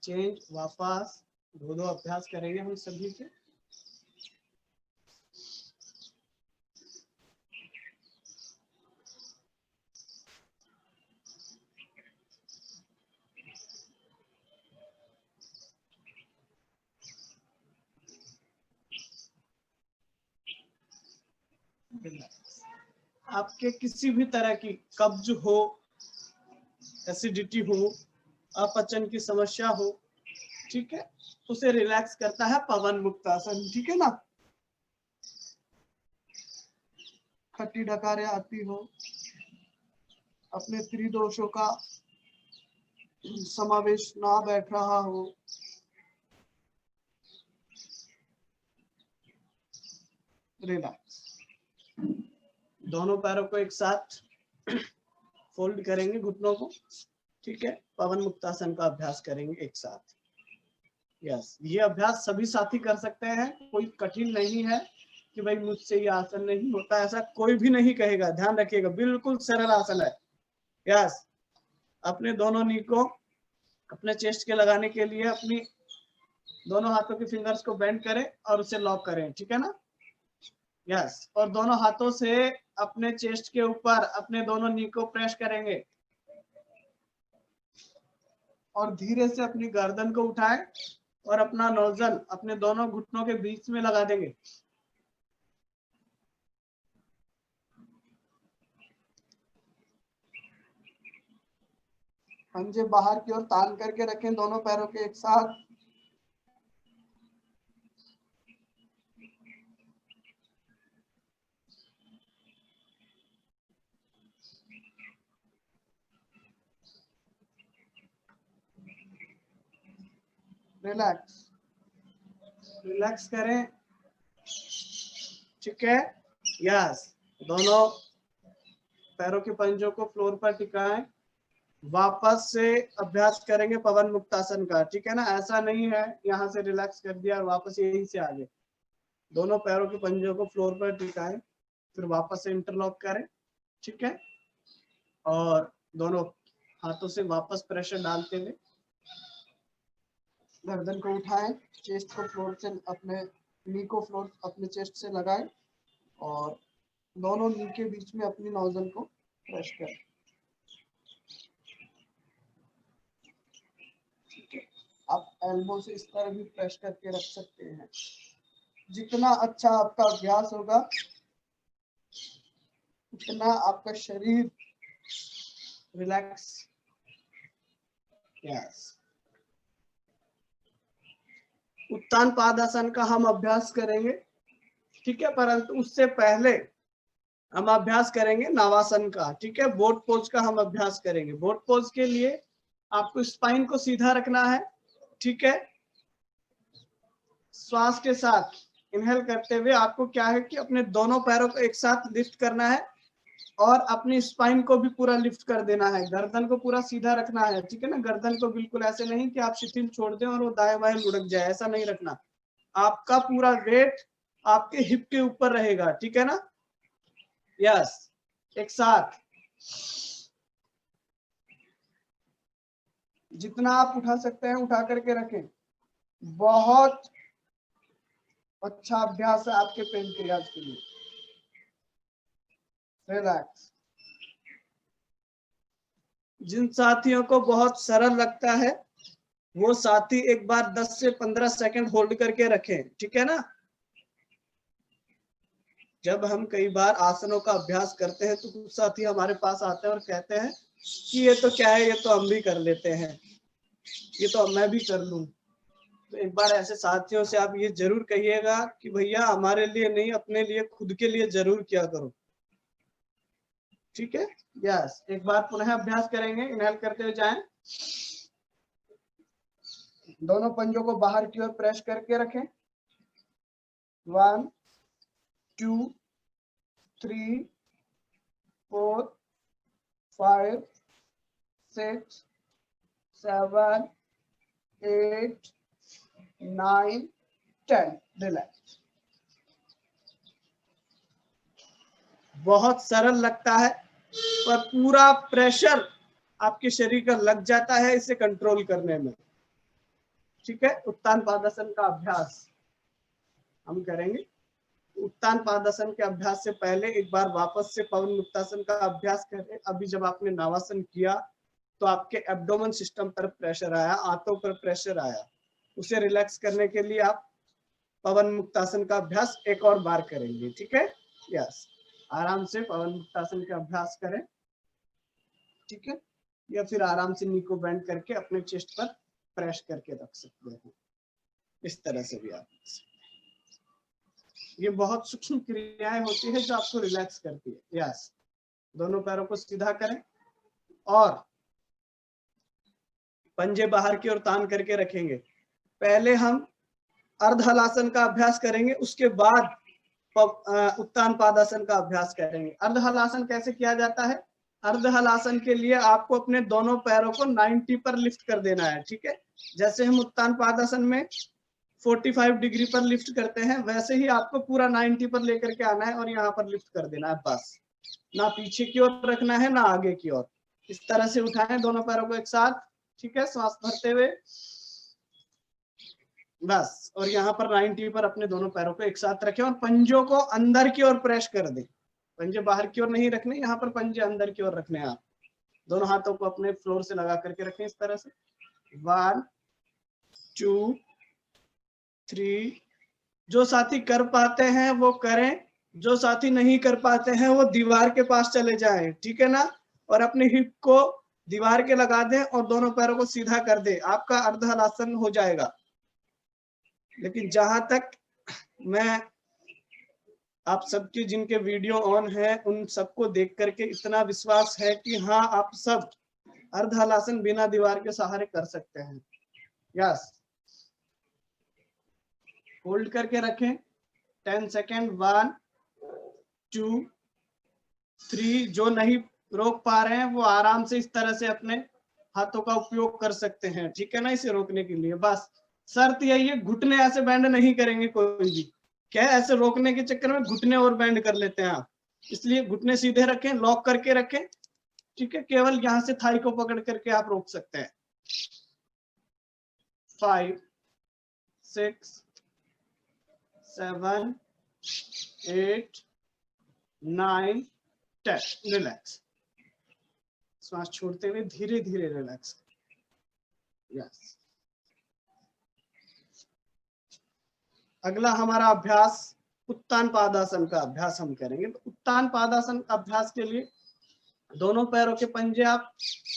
चेंज, वापस दो अभ्यास करेंगे हम सभी से। आपके किसी भी तरह की कब्ज हो, एसिडिटी हो, अपचन की समस्या हो, ठीक है, उसे रिलैक्स करता है पवन मुक्तासन, ठीक है ना। खट्टी डकारें आती हो, अपने त्रिदोषों का समावेश ना बैठ रहा हो, रिलैक्स। दोनों पैरों को एक साथ फोल्ड करेंगे, घुटनों को, ठीक है। पवन मुक्तासन का अभ्यास करेंगे एक साथ। यस, ये अभ्यास सभी साथी कर सकते हैं, कोई कठिन नहीं है कि भाई मुझसे ये आसन नहीं होता, ऐसा कोई भी नहीं कहेगा। ध्यान रखिएगा, बिल्कुल सरल आसन है। यस, अपने दोनों नी को अपने चेस्ट के लगाने के लिए अपनी दोनों हाथों के फिंगर्स को बेंड करें और उसे लॉक करें, ठीक है ना। यस, और दोनों हाथों से अपने चेस्ट के ऊपर अपने दोनों नी को प्रेस करेंगे और धीरे से अपनी गर्दन को उठाएं और अपना नोजल अपने दोनों घुटनों के बीच में लगा देंगे। पंजे बाहर की ओर तान करके रखें दोनों पैरों के एक साथ। रिलैक्स, रिलैक्स करें, ठीक है। यस, दोनों पैरों के पंजों को फ्लोर पर टिकाएं। वापस से अभ्यास करेंगे पवन मुक्तासन का, ठीक है ना। ऐसा नहीं है यहाँ से रिलैक्स कर दिया और वापस यहीं से आगे। दोनों पैरों के पंजों को फ्लोर पर टिकाएं, फिर वापस से इंटरलॉक करें, ठीक है। और दोनों हाथों से वापस प्रेशर डालते हुए गर्दन को उठाएं, चेस्ट को फ्लोर से अपने नी को फ्लोर अपने चेस्ट से लगाएं और दोनों नी के बीच में अपनी नोजल को प्रेस करें, ठीक है। आप एल्बो से इस तरह भी प्रेस करके रख सकते हैं। जितना अच्छा आपका अभ्यास होगा उतना आपका शरीर रिलैक्स। यस, उत्तान पादासन का हम अभ्यास करेंगे, ठीक है। परंतु उससे पहले हम अभ्यास करेंगे नावासन का, ठीक है। बोट पोज का हम अभ्यास करेंगे। बोट पोज के लिए आपको स्पाइन को सीधा रखना है, ठीक है। श्वास के साथ इनहेल करते हुए आपको क्या है कि अपने दोनों पैरों को एक साथ लिफ्ट करना है और अपनी स्पाइन को भी पूरा लिफ्ट कर देना है। गर्दन को पूरा सीधा रखना है, ठीक है ना। गर्दन को बिल्कुल ऐसे नहीं कि आप शिथिल छोड़ दें और वो दाएं बाएं लुढ़क जाए, ऐसा नहीं रखना। आपका पूरा वेट आपके हिप के ऊपर रहेगा, ठीक है ना। यस, एक साथ जितना आप उठा सकते हैं उठा करके रखें। बहुत अच्छा अभ्यास है आपके पेनक्रियाज के लिए। रिलैक्स। जिन साथियों को बहुत सरल लगता है वो साथी एक बार 10 से 15 सेकंड होल्ड करके रखें, ठीक है ना। जब हम कई बार आसनों का अभ्यास करते हैं तो कुछ साथी हमारे पास आते हैं और कहते हैं कि ये तो क्या है, ये तो हम भी कर लेते हैं, ये तो मैं भी कर लूं। तो एक बार ऐसे साथियों से आप ये जरूर कहिएगा कि भैया हमारे लिए नहीं, अपने लिए, खुद के लिए जरूर किया करो, ठीक है। यस, एक बार पुनः अभ्यास करेंगे। इनहेल करते हुए जाएं, दोनों पंजों को बाहर की ओर प्रेस करके रखें। 1 2 3 4 5 6 7 8 9 10। रिलैक्स। बहुत सरल लगता है पर पूरा प्रेशर आपके शरीर का लग जाता है इसे कंट्रोल करने में, ठीक है। उत्तान पादासन का अभ्यास हम करेंगे। उत्तान पादासन के अभ्यास से पहले एक बार वापस से पवन मुक्तासन का अभ्यास करें। अभी जब आपने नावासन किया तो आपके एब्डोमेन सिस्टम पर प्रेशर आया, आंतों पर प्रेशर आया, उसे रिलैक्स करने के लिए आप पवन मुक्तासन का अभ्यास एक और बार करेंगे, ठीक है। यस, आराम से पवन मुक्तासन का अभ्यास करें, ठीक है। या फिर आराम से नी को बेंड करके अपने चेस्ट पर प्रेस करके रख सकते हैं, इस तरह से भी आप। ये बहुत सूक्ष्म क्रियाएं होती है जो आपको रिलैक्स करती है। यस, दोनों पैरों को सीधा करें और पंजे बाहर की ओर तान करके रखेंगे। पहले हम अर्ध हलासन का अभ्यास करेंगे, उसके बाद उत्तान पादासन का अभ्यास करेंगे। अर्ध हलासन कैसे किया जाता है? अर्ध हलासन के लिए आपको अपने दोनों पैरों को 90 पर लिफ्ट कर देना है, ठीक है। जैसे हम उत्तान पादासन में 45 डिग्री पर लिफ्ट करते हैं, वैसे ही आपको पूरा 90 पर लेकर के आना है और यहाँ पर लिफ्ट कर देना है, बस। ना पीछे की ओर रखना है ना आगे की ओर। इस तरह से उठाएं दोनों पैरों को एक साथ, ठीक है, सांस भरते हुए, बस। और यहाँ पर 90 पर अपने दोनों पैरों को एक साथ रखें और पंजों को अंदर की ओर प्रेस कर दें। पंजे बाहर की ओर नहीं रखने, यहाँ पर पंजे अंदर की ओर रखने हैं आप। दोनों हाथों को अपने फ्लोर से लगा करके रखें इस तरह से। 1 2 3। जो साथी कर पाते हैं वो करें, जो साथी नहीं कर पाते हैं वो दीवार के पास चले जाएं, ठीक है ना। और अपने हिप को दीवार के लगा दें और दोनों पैरों को सीधा कर दें, आपका अर्ध हलासन हो जाएगा। लेकिन जहां तक मैं आप सबके जिनके वीडियो ऑन है उन सबको देख करके इतना विश्वास है कि हाँ, आप सब अर्ध हलासन बिना दीवार के सहारे कर सकते हैं। यस, होल्ड करके रखें 10 सेकेंड। 1 2 3। जो नहीं रोक पा रहे हैं वो आराम से इस तरह से अपने हाथों का उपयोग कर सकते हैं, ठीक है ना, इसे रोकने के लिए। बस शर्त यही है, घुटने ऐसे बैंड नहीं करेंगे कोई भी। क्या ऐसे रोकने के चक्कर में घुटने और बैंड कर लेते हैं आप, इसलिए घुटने सीधे रखें, लॉक करके रखें, ठीक है। केवल यहां से थाई को पकड़ करके आप रोक सकते हैं। 5 6 7 8 9 10। रिलैक्स। श्वास छोड़ते हुए धीरे धीरे रिलैक्स। यस। अगला हमारा अभ्यास उत्तान पादासन का अभ्यास हम करेंगे। तो उत्तान पादासन अभ्यास के लिए दोनों पैरों के पंजे आप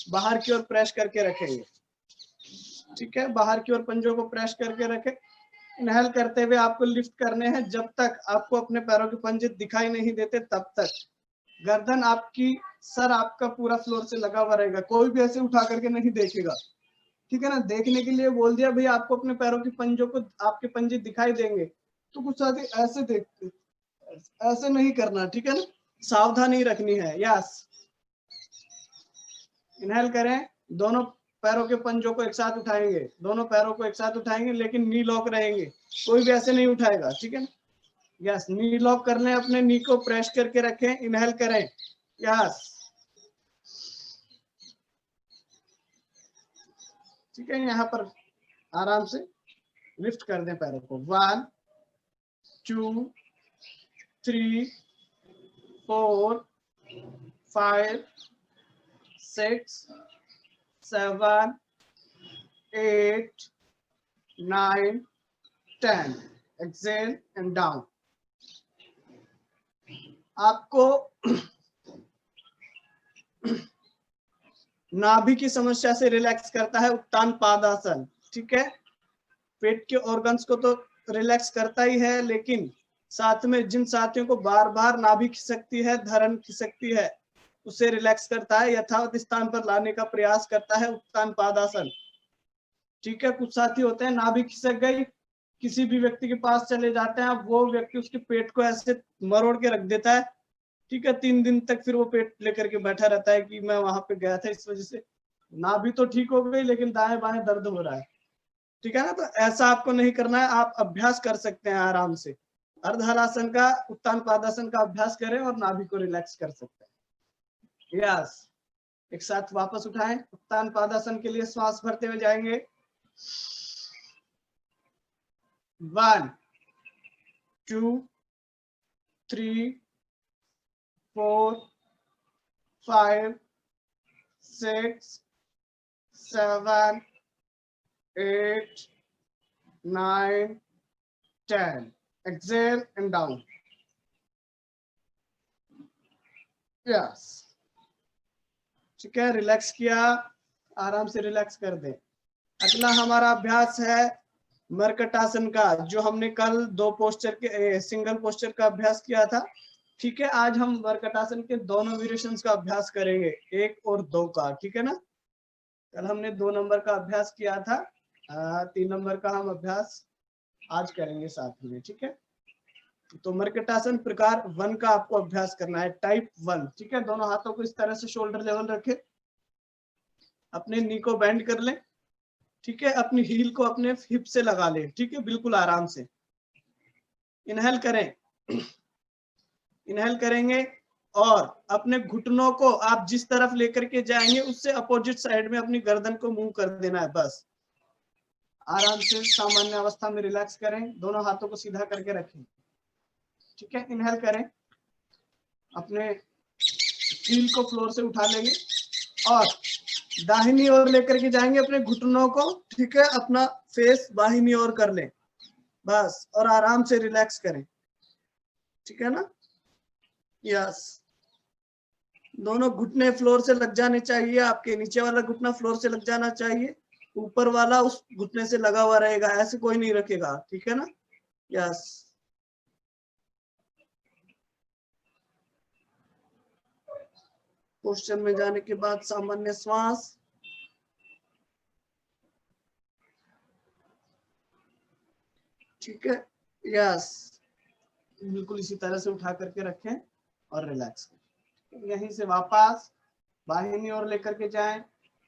बाहर की ओर प्रेस करके रखेंगे, ठीक है। बाहर की ओर पंजों को प्रेस करके रखें। इनहेल करते हुए आपको लिफ्ट करने हैं जब तक आपको अपने पैरों के पंजे दिखाई नहीं देते तब तक। गर्दन आपकी, सर आपका पूरा फ्लोर से लगा हुआ रहेगा, कोई भी ऐसे उठा करके नहीं देखेगा, ठीक है ना। देखने के लिए बोल दिया भाई आपको अपने पैरों के पंजों को, आपके पंजे दिखाई देंगे, तो कुछ साथी ऐसे देखते, ऐसे नहीं करना, ठीक है ना, सावधानी रखनी है। यस, इनहेल करें, दोनों पैरों के पंजों को एक साथ उठाएंगे, दोनों पैरों को एक साथ उठाएंगे, लेकिन नी लॉक रहेंगे, कोई भी ऐसे नहीं उठाएगा, ठीक है ना। यस, नी लॉक कर लें, अपने नी को प्रेस करके रखें, इनहेल करें। यस, ठीक है। यहाँ पर आराम से लिफ्ट कर दें पैरों को। 1 2 3 4 5 6 7 8 9 10. Exhale and down. आपको नाभि की समस्या से रिलैक्स करता है उत्तान पादासन। ठीक है, पेट के ऑर्गन्स को तो रिलैक्स करता ही है, लेकिन साथ में जिन साथियों को बार बार नाभि खिसकती है, धरण खिसकती है, उसे रिलैक्स करता है, यथावत स्थान पर लाने का प्रयास करता है उत्तान पादासन। ठीक है, कुछ साथी होते हैं नाभि खिसक गई, किसी भी व्यक्ति के पास चले जाते हैं, अब वो व्यक्ति उसके पेट को ऐसे मरोड़ के रख देता है। ठीक है, 3 दिन तक फिर वो पेट लेकर के बैठा रहता है कि मैं वहां पे गया था, इस वजह से नाभि तो ठीक हो गई लेकिन दाएं बाएं दर्द हो रहा है। ठीक है ना, तो ऐसा आपको नहीं करना है। आप अभ्यास कर सकते हैं आराम से, अर्धहलासन का, उत्तान पादासन का अभ्यास करें और नाभि को रिलैक्स कर सकते हैं। यस, एक साथ वापस उठाएं। उत्तान पादासन के लिए श्वास भरते हुए जाएंगे। 1 2 3 4 5 6 7 8 9 10. Exhale and down. Yes. ठीक है, रिलैक्स किया, आराम से रिलैक्स कर दे। अगला हमारा अभ्यास है मरकटासन का, जो हमने कल 2 पोस्चर के सिंगल पोस्चर का अभ्यास किया था। ठीक है, आज हम मरकटासन के दोनों वेरिएशंस का अभ्यास करेंगे, 1 और 2 का। ठीक है ना, कल हमने 2 नंबर का अभ्यास किया था, 3 नंबर का हम अभ्यास आज करेंगे साथ में। ठीक है, तो मरकटासन प्रकार 1 का आपको अभ्यास करना है, टाइप 1। ठीक है, दोनों हाथों को इस तरह से शोल्डर लेवल रखें, अपने नी को बेंड कर लें। ठीक है, अपनी हील को अपने हिप से लगा लें। ठीक है, बिल्कुल आराम से इनहेल करें। इनहेल करेंगे और अपने घुटनों को आप जिस तरफ लेकर के जाएंगे उससे अपोजिट साइड में अपनी गर्दन को मूव कर देना है। बस आराम से सामान्य अवस्था में रिलैक्स करें, दोनों हाथों को सीधा करके रखें। ठीक है, इनहेल करें, अपने हील को फ्लोर से उठा लेंगे और दाहिनी ओर लेकर के जाएंगे अपने घुटनों को। ठीक है, अपना फेस दाहिनी ओर कर लें बस, और आराम से रिलैक्स करें। ठीक है ना, यस, दोनों घुटने फ्लोर से लग जाने चाहिए, आपके नीचे वाला घुटना फ्लोर से लग जाना चाहिए, ऊपर वाला उस घुटने से लगा हुआ रहेगा, ऐसे कोई नहीं रखेगा। ठीक है ना, यस। पोस्चर में जाने के बाद सामान्य श्वास। ठीक है, यस, बिल्कुल इसी तरह से उठा करके रखें और रिलैक्स करें। यहीं से वापस बाहिनी ओर लेकर के जाएं,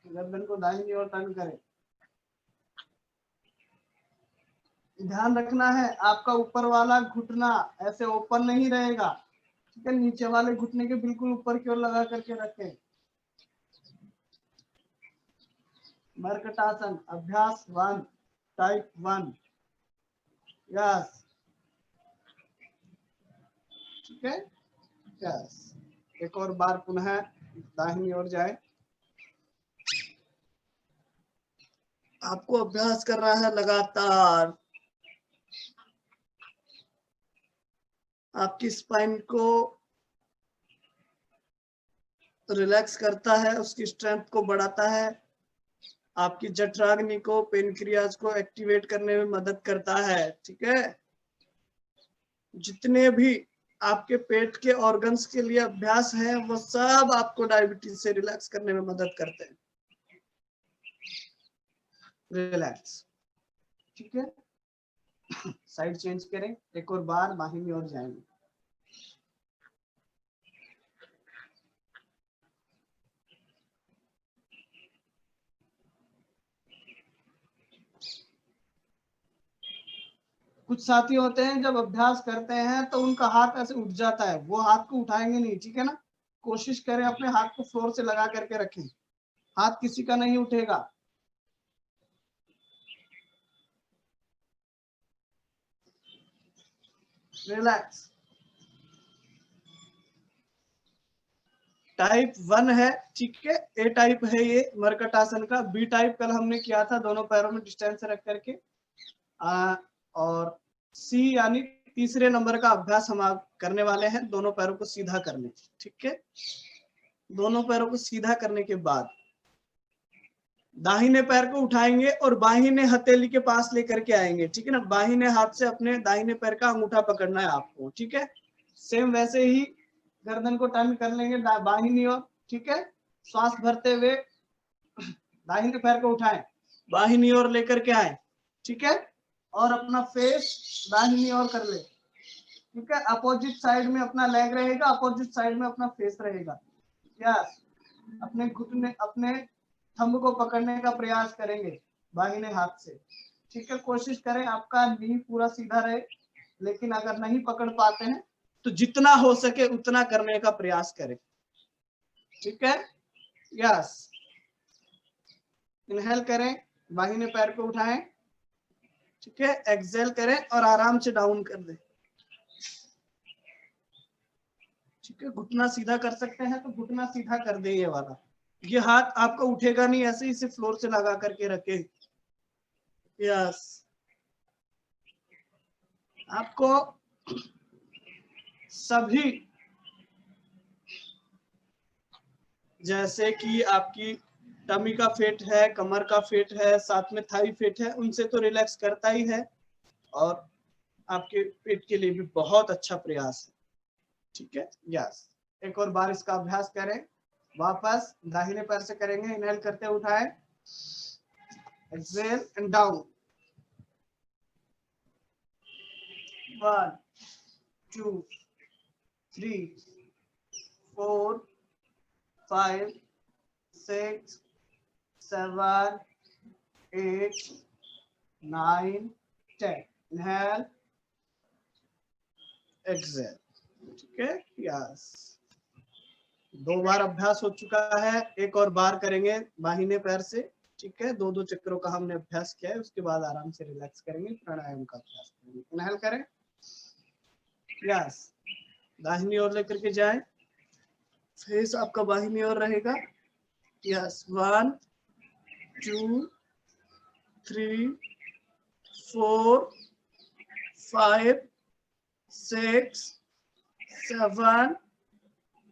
गर्दन को दाहिनी ओर टर्न करें। ध्यान रखना है आपका ऊपर वाला घुटना ऐसे ओपन नहीं रहेगा। ठीक है, नीचे वाले घुटने के बिल्कुल ऊपर की ओर लगा करके रखें। मरकटासन अभ्यास 1, टाइप 1। यस, ठीक है, यस, एक और बार पुनः दाहिनी ओर जाए। आपको अभ्यास करना है लगातार, आपकी स्पाइन को रिलैक्स करता है, उसकी स्ट्रेंथ को बढ़ाता है, आपकी जठराग्नि को, पेनक्रियाज को एक्टिवेट करने में मदद करता है। ठीक है, जितने भी आपके पेट के ऑर्गन्स के लिए अभ्यास है वो सब आपको डायबिटीज से रिलैक्स करने में मदद करते हैं। रिलैक्स, ठीक है, साइड चेंज करें, एक और बार बाहिनी ओर जाएंगे। कुछ साथी होते हैं जब अभ्यास करते हैं तो उनका हाथ ऐसे उठ जाता है, वो हाथ को उठाएंगे नहीं। ठीक है ना, कोशिश करें अपने हाथ को फ्लोर से लगा करके रखें, हाथ किसी का नहीं उठेगा। रिलैक्स। टाइप 1 है, ठीक है, ए टाइप है ये मरकटासन का। बी टाइप कल हमने किया था, दोनों पैरों में डिस्टेंस रख करके। और सी यानी तीसरे नंबर का अभ्यास हम करने वाले हैं, दोनों पैरों को सीधा करने, ठीक है। दोनों पैरों को सीधा करने के बाद दाहिने पैर को उठाएंगे और बाहिने हथेली के पास लेकर के आएंगे, ठीक है ना। बाहिने हाथ से अपने दाहिने पैर का अंगूठा पकड़ना है आपको, ठीक है। सेम वैसे ही गर्दन को टर्न कर लेंगे बाहिनी ओर, ठीक है। श्वास भरते हुए दाहिने पैर को उठाएं, बाहिनी ओर लेकर के आए, ठीक है। और अपना फेस दाहिनी ओर कर ले, ठीक है। अपोजिट साइड में अपना लेग रहेगा, अपोजिट साइड में अपना फेस रहेगा। यस, अपने घुटने, अपने थंब को पकड़ने का प्रयास करेंगे बाहिने हाथ से, ठीक है। कोशिश करें आपका नी पूरा सीधा रहे, लेकिन अगर नहीं पकड़ पाते हैं तो जितना हो सके उतना करने का प्रयास करें, ठीक है। यस, इनहेल करें, बाहिने पैर को उठाएं, ठीक है। एक्सहेल करें और आराम से डाउन कर दें, ठीक है। घुटना सीधा कर सकते हैं तो घुटना सीधा कर दे। ये वाला, ये हाथ आपका उठेगा नहीं, ऐसे ही सिर्फ फ्लोर से लगा करके रखें। यस, आपको सभी, जैसे कि आपकी टमी का फेट है, कमर का फेट है, साथ में थाई फेट है, उनसे तो रिलैक्स करता ही है, और आपके पेट के लिए भी बहुत अच्छा प्रयास है, ठीक है। यस, एक और बार इसका अभ्यास करें। वापस दाहिने पैर से करेंगे, इनहेल करते उठाए, exhale and down. 1 2 3 4 5 6 7 8 9 10। Inhale, exhale, ठीक है। यस, 2 बार अभ्यास हो चुका है, एक और बार करेंगे बाहिने पैर से, ठीक है। 2-2 चक्रों का हमने अभ्यास किया है, उसके बाद आराम से रिलैक्स करेंगे, प्राणायाम का अभ्यास करेंगे। इनहेल करें, यस, दाहिनी ओर लेकर के जाएं, फेस आपका बाहिनी ओर रहेगा। यस, 1 2 3 4 5 6 7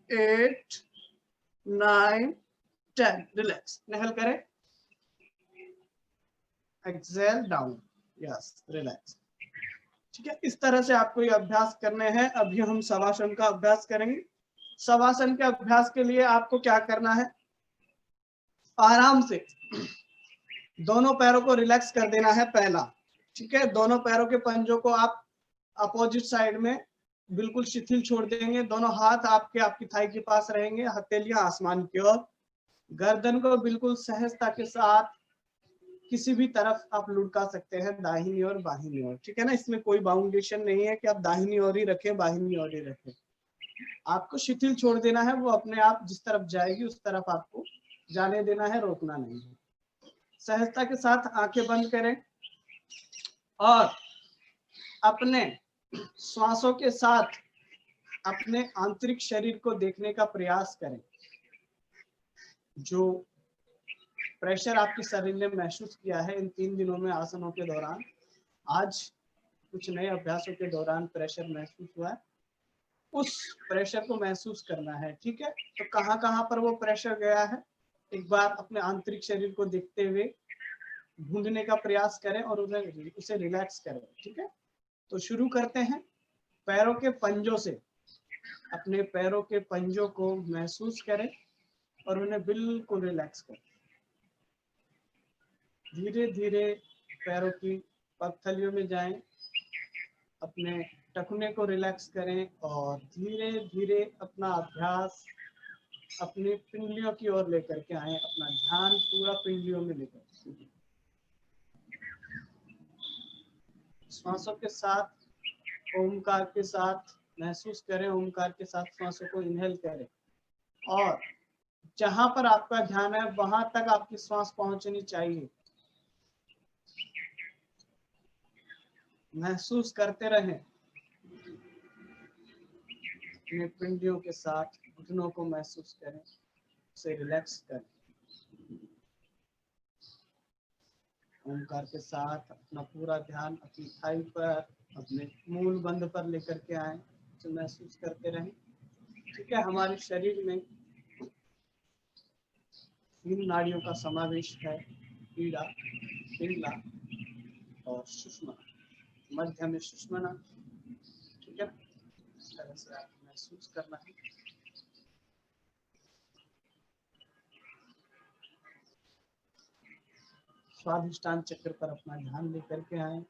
8 9 10। रिलैक्स, इनहेल करें, एक्सहेल डाउन। यस, रिलैक्स, ठीक है। इस तरह से आपको ये अभ्यास करने हैं। अभी हम शवासन का अभ्यास करेंगे। शवासन के अभ्यास के लिए आपको क्या करना है, आराम से दोनों पैरों को रिलैक्स कर देना है पहला, ठीक है। दोनों पैरों के पंजों को आप अपोजिट साइड में बिल्कुल शिथिल छोड़ देंगे। दोनों हाथ आपकी थाई के पास रहेंगे, हथेलियां आसमान की ओर। गर्दन को बिल्कुल सहजता के साथ किसी भी तरफ आप लुढ़का सकते हैं, दाहिनी और बाहिनी ओर, ठीक है ना। इसमें कोई बाउंडेशन नहीं है कि आप दाहिनी ओर ही रखें, बाहिनी ओर ही रखें। आपको शिथिल छोड़ देना है, वो अपने आप जिस तरफ जाएगी उस तरफ आपको जाने देना है, रोकना नहीं है। सहजता के साथ आंखें बंद करें और अपने श्वासों के साथ अपने आंतरिक शरीर को देखने का प्रयास करें। जो प्रेशर आपके शरीर ने महसूस किया है इन 3 दिनों में आसनों के दौरान, आज कुछ नए अभ्यासों के दौरान प्रेशर महसूस हुआ है, उस प्रेशर को महसूस करना है, ठीक है। तो कहाँ कहाँ पर वो प्रेशर गया है, एक बार अपने आंतरिक शरीर को देखते हुए ढूंढने का प्रयास करें और उसे रिलैक्स करें, ठीक है। तो शुरू करते हैं पैरों के पंजों से। अपने पैरों के पंजों को महसूस करें और उन्हें बिल्कुल रिलैक्स करें। धीरे धीरे पैरों की पगथलियों में जाएं, अपने टखने को रिलैक्स करें और धीरे धीरे अपना अभ्यास अपनी पिंडलियों की ओर लेकर के आए। अपना ध्यान पूरा पिंडलियों में लेकर, श्वासों के साथ, ओमकार के साथ महसूस करें, ओमकार के साथ श्वासों को इनहेल करें और जहां पर आपका ध्यान है वहां तक आपकी श्वास पहुंचनी चाहिए। महसूस करते रहें। अपने पिंडियों के साथ घुटनों को महसूस करें, उसे रिलैक्स करें। ओमकार के साथ अपना पूरा ध्यान अपनी थाई पर, अपने मूल बंध पर लेकर के आए, उसे महसूस करते रहें। ठीक है, हमारे शरीर में 3 नाड़ियों का समावेश है, पीड़ा, पिंगला और सुषुम्ना। मध्य में सुषुम्ना। ठीक है, इस तरह से आप महसूस करना है। स्वादिष्टान चक्र पर अपना ध्यान लेकर के आए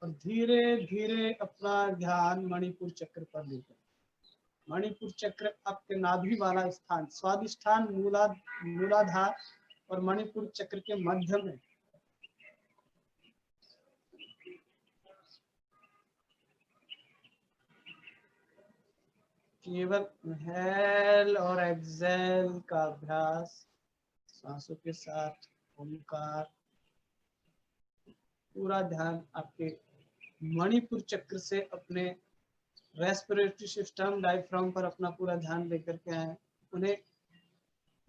और धीरे धीरे अपना ध्यान मणिपुर चक्र पर लेकर। मणिपुर चक्र आपके नाभि वाला स्थान, स्वादिष्टान मूलाधार और मणिपुर चक्र के मध्य में। केवल इनहेल और एक्सेल का अभ्यास, सांसों के साथ ओमकार। पूरा ध्यान आपके मणिपुर चक्र से अपने रेस्पिरेटरी सिस्टम, डायफ्राम पर अपना पूरा ध्यान लेकर के आए। उन्हें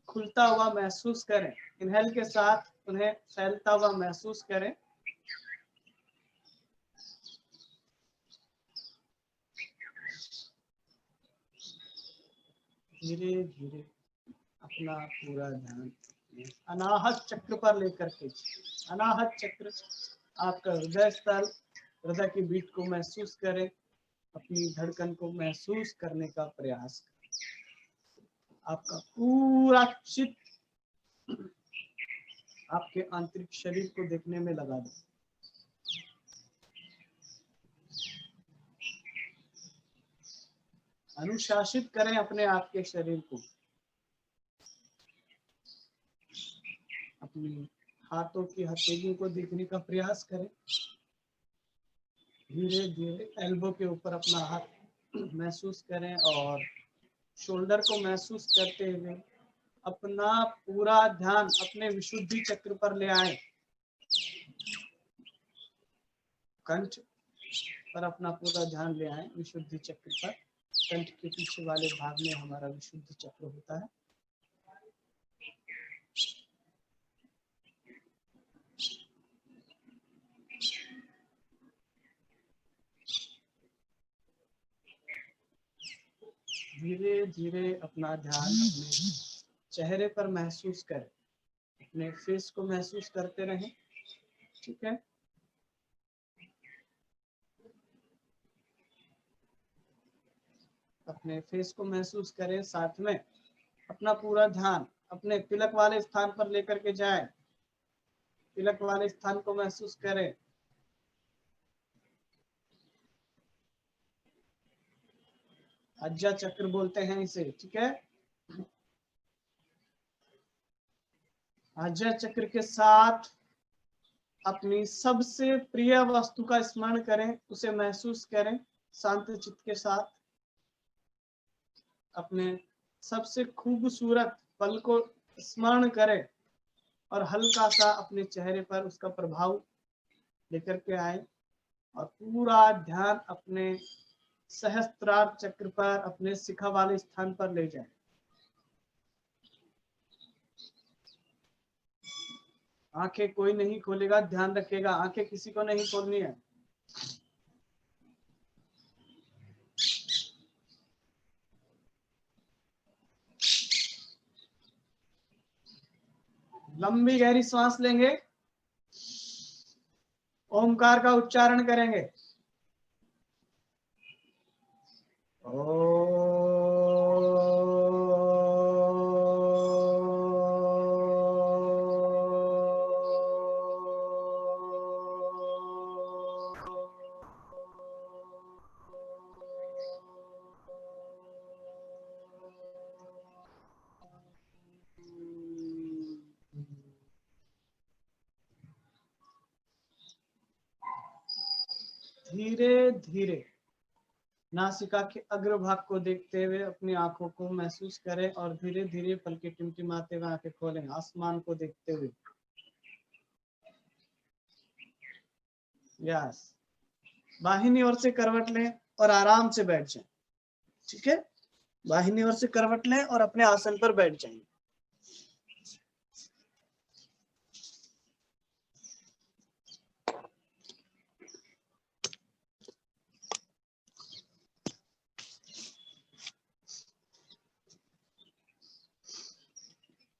खुलता हुआ महसूस करें। इनहेल के साथ उन्हें फैलता हुआ महसूस करें। धीरे धीरे अपना पूरा ध्यान अनाहत चक्र पर लेकर के। अनाहत चक्र आपका हृदय स्थल, हृदय की बीट को महसूस करें, अपनी धड़कन को महसूस करने का प्रयास करें। आपका पूरा चित्त आपके आंतरिक शरीर को देखने में लगा दें। अनुशासित करें अपने आप के शरीर को। अपनी हाथों की हथेलियों को देखने का प्रयास करें। धीरे धीरे एल्बो के ऊपर अपना हाथ महसूस करें और शोल्डर को महसूस करते हुए अपना पूरा ध्यान अपने विशुद्धि चक्र पर ले आए। कंठ पर अपना पूरा ध्यान ले आए, विशुद्धि चक्र पर। कंठ के पीछे वाले भाग में हमारा विशुद्धि चक्र होता है। धीरे धीरे अपना ध्यान अपने चेहरे पर महसूस करें, अपने फेस को महसूस करते रहें। ठीक है, अपने फेस को महसूस करें। साथ में अपना पूरा ध्यान अपने तिलक वाले स्थान पर लेकर के जाएं। तिलक वाले स्थान को महसूस करें। अज्जा चक्र बोलते हैं इसे। ठीक है, अज्जा चक्र के साथ अपनी सबसे प्रिय वस्तु का स्मरण करें, उसे महसूस करें शांत चित्त के साथ। अपने सबसे खूबसूरत पल को स्मरण करें और हल्का सा अपने चेहरे पर उसका प्रभाव लेकर के आए और पूरा ध्यान अपने सहस्त्रार चक्र पर, अपने शिखा वाले स्थान पर ले जाए। आंखें कोई नहीं खोलेगा, ध्यान रखिएगा, आंखें किसी को नहीं खोलनी है। लंबी गहरी सांस लेंगे, ओमकार का उच्चारण करेंगे। धीरे धीरे नासिका के अग्रभाग को देखते हुए अपनी आंखों को महसूस करें और धीरे धीरे पलके टिमटिमाते हुए आंखें खोलें, आसमान को देखते हुए। यस, बाहिनी ओर से करवट लें और आराम से बैठ जाएं। ठीक है, दाहिनी ओर से करवट लें और अपने आसन पर बैठ जाएंगे।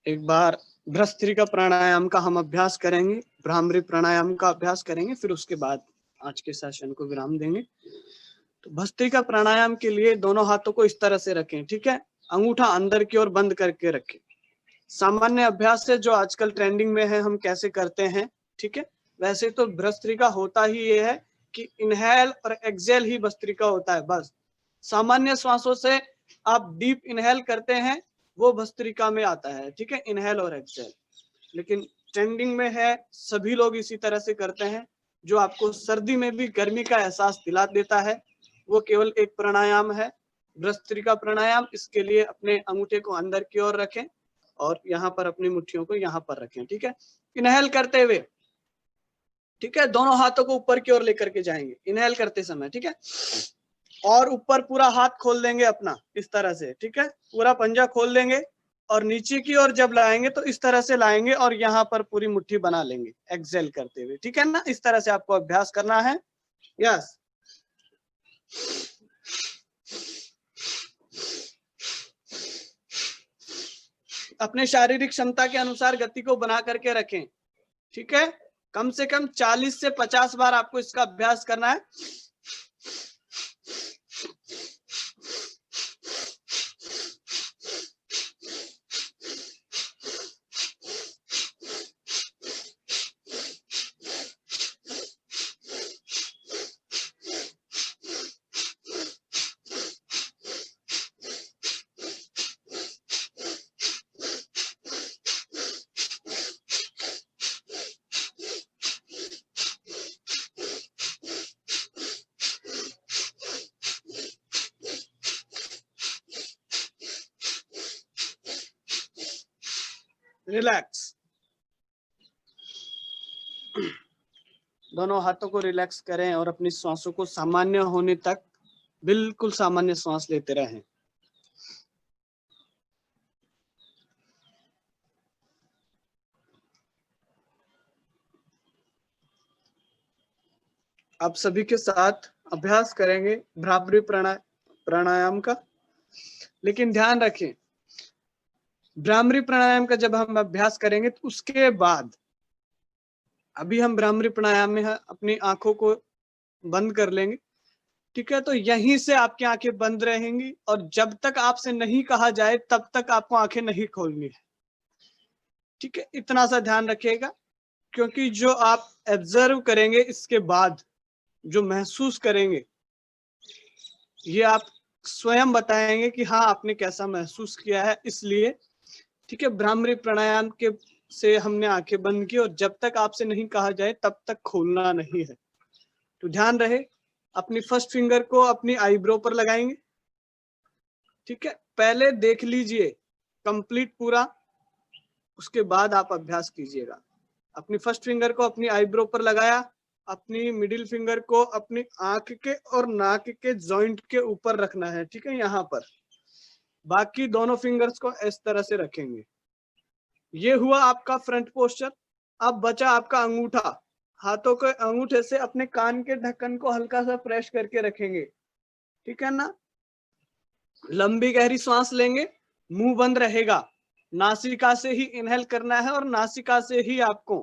एक बार भ्रमरी प्राणायाम का हम अभ्यास करेंगे, भ्रामरी प्राणायाम का अभ्यास करेंगे, फिर उसके बाद आज के सेशन को विराम देंगे। तो भस्त्रिका प्राणायाम के लिए दोनों हाथों को इस तरह से रखें, ठीक है। अंगूठा अंदर की ओर बंद करके रखें। सामान्य अभ्यास से जो आजकल ट्रेंडिंग में है हम कैसे करते हैं, ठीक है। वैसे तो भस्त्रिका होता ही ये है कि इनहेल और एक्सेल ही भस्त्रिका होता है, बस। सामान्य श्वासों से आप डीप इनहेल करते हैं, वो भस्त्रिका में आता है, ठीक है, इनहेल और एक्सेल। लेकिन ट्रेंडिंग में है, सभी लोग इसी तरह से करते हैं, जो आपको सर्दी में भी गर्मी का एहसास दिला देता है। वो केवल एक प्राणायाम है, भस्त्रिका प्राणायाम। इसके लिए अपने अंगूठे को अंदर की ओर रखें और यहाँ पर अपनी मुट्ठियों को यहाँ पर रखें, ठीक है। इनहेल करते हुए, ठीक है, दोनों हाथों को ऊपर की ओर लेकर के जाएंगे इनहेल करते समय, ठीक है। और ऊपर पूरा हाथ खोल देंगे अपना इस तरह से, ठीक है, पूरा पंजा खोल देंगे और नीचे की ओर जब लाएंगे तो इस तरह से लाएंगे और यहाँ पर पूरी मुट्ठी बना लेंगे एक्सेल करते हुए, ठीक है ना। इस तरह से आपको अभ्यास करना है। यस। अपने शारीरिक क्षमता के अनुसार गति को बना करके रखें, ठीक है। कम से कम 40 से 50 बार आपको इसका अभ्यास करना है। रिलैक्स, दोनों हाथों को रिलैक्स करें और अपनी श्वासों को सामान्य होने तक बिल्कुल सामान्य श्वास लेते रहें। आप सभी के साथ अभ्यास करेंगे भ्रामरी प्राणायाम का। लेकिन ध्यान रखें, भ्रामरी प्राणायाम का जब हम अभ्यास करेंगे तो उसके बाद, अभी हम भ्रामरी प्राणायाम में है, अपनी आंखों को बंद कर लेंगे, ठीक है। तो यहीं से आपकी आंखें बंद रहेंगी और जब तक आपसे नहीं कहा जाए तब तक आपको आंखें नहीं खोलनी है, ठीक है। इतना सा ध्यान रखिएगा, क्योंकि जो आप ऑब्जर्व करेंगे इसके बाद जो महसूस करेंगे, ये आप स्वयं बताएंगे कि हाँ आपने कैसा महसूस किया है। इसलिए, ठीक है, भ्रामरी प्राणायाम के से हमने आंखें बंद की और जब तक आपसे नहीं कहा जाए तब तक खोलना नहीं है। तो ध्यान रहे, अपनी फर्स्ट फिंगर को अपनी आईब्रो पर लगाएंगे, ठीक है। पहले देख लीजिए कंप्लीट पूरा, उसके बाद आप अभ्यास कीजिएगा। अपनी फर्स्ट फिंगर को अपनी आईब्रो पर लगाया, अपनी मिडिल फिंगर को अपनी आंख के और नाक के जॉइंट के ऊपर रखना है, ठीक है, यहाँ पर। बाकी दोनों फिंगर्स को इस तरह से रखेंगे। ये हुआ आपका फ्रंट पोस्चर। अब बचा आपका अंगूठा। हाथों के अंगूठे से अपने कान के ढक्कन को हल्का सा प्रेस करके रखेंगे, ठीक है ना। लंबी गहरी सांस लेंगे, मुंह बंद रहेगा, नासिका से ही इनहेल करना है और नासिका से ही आपको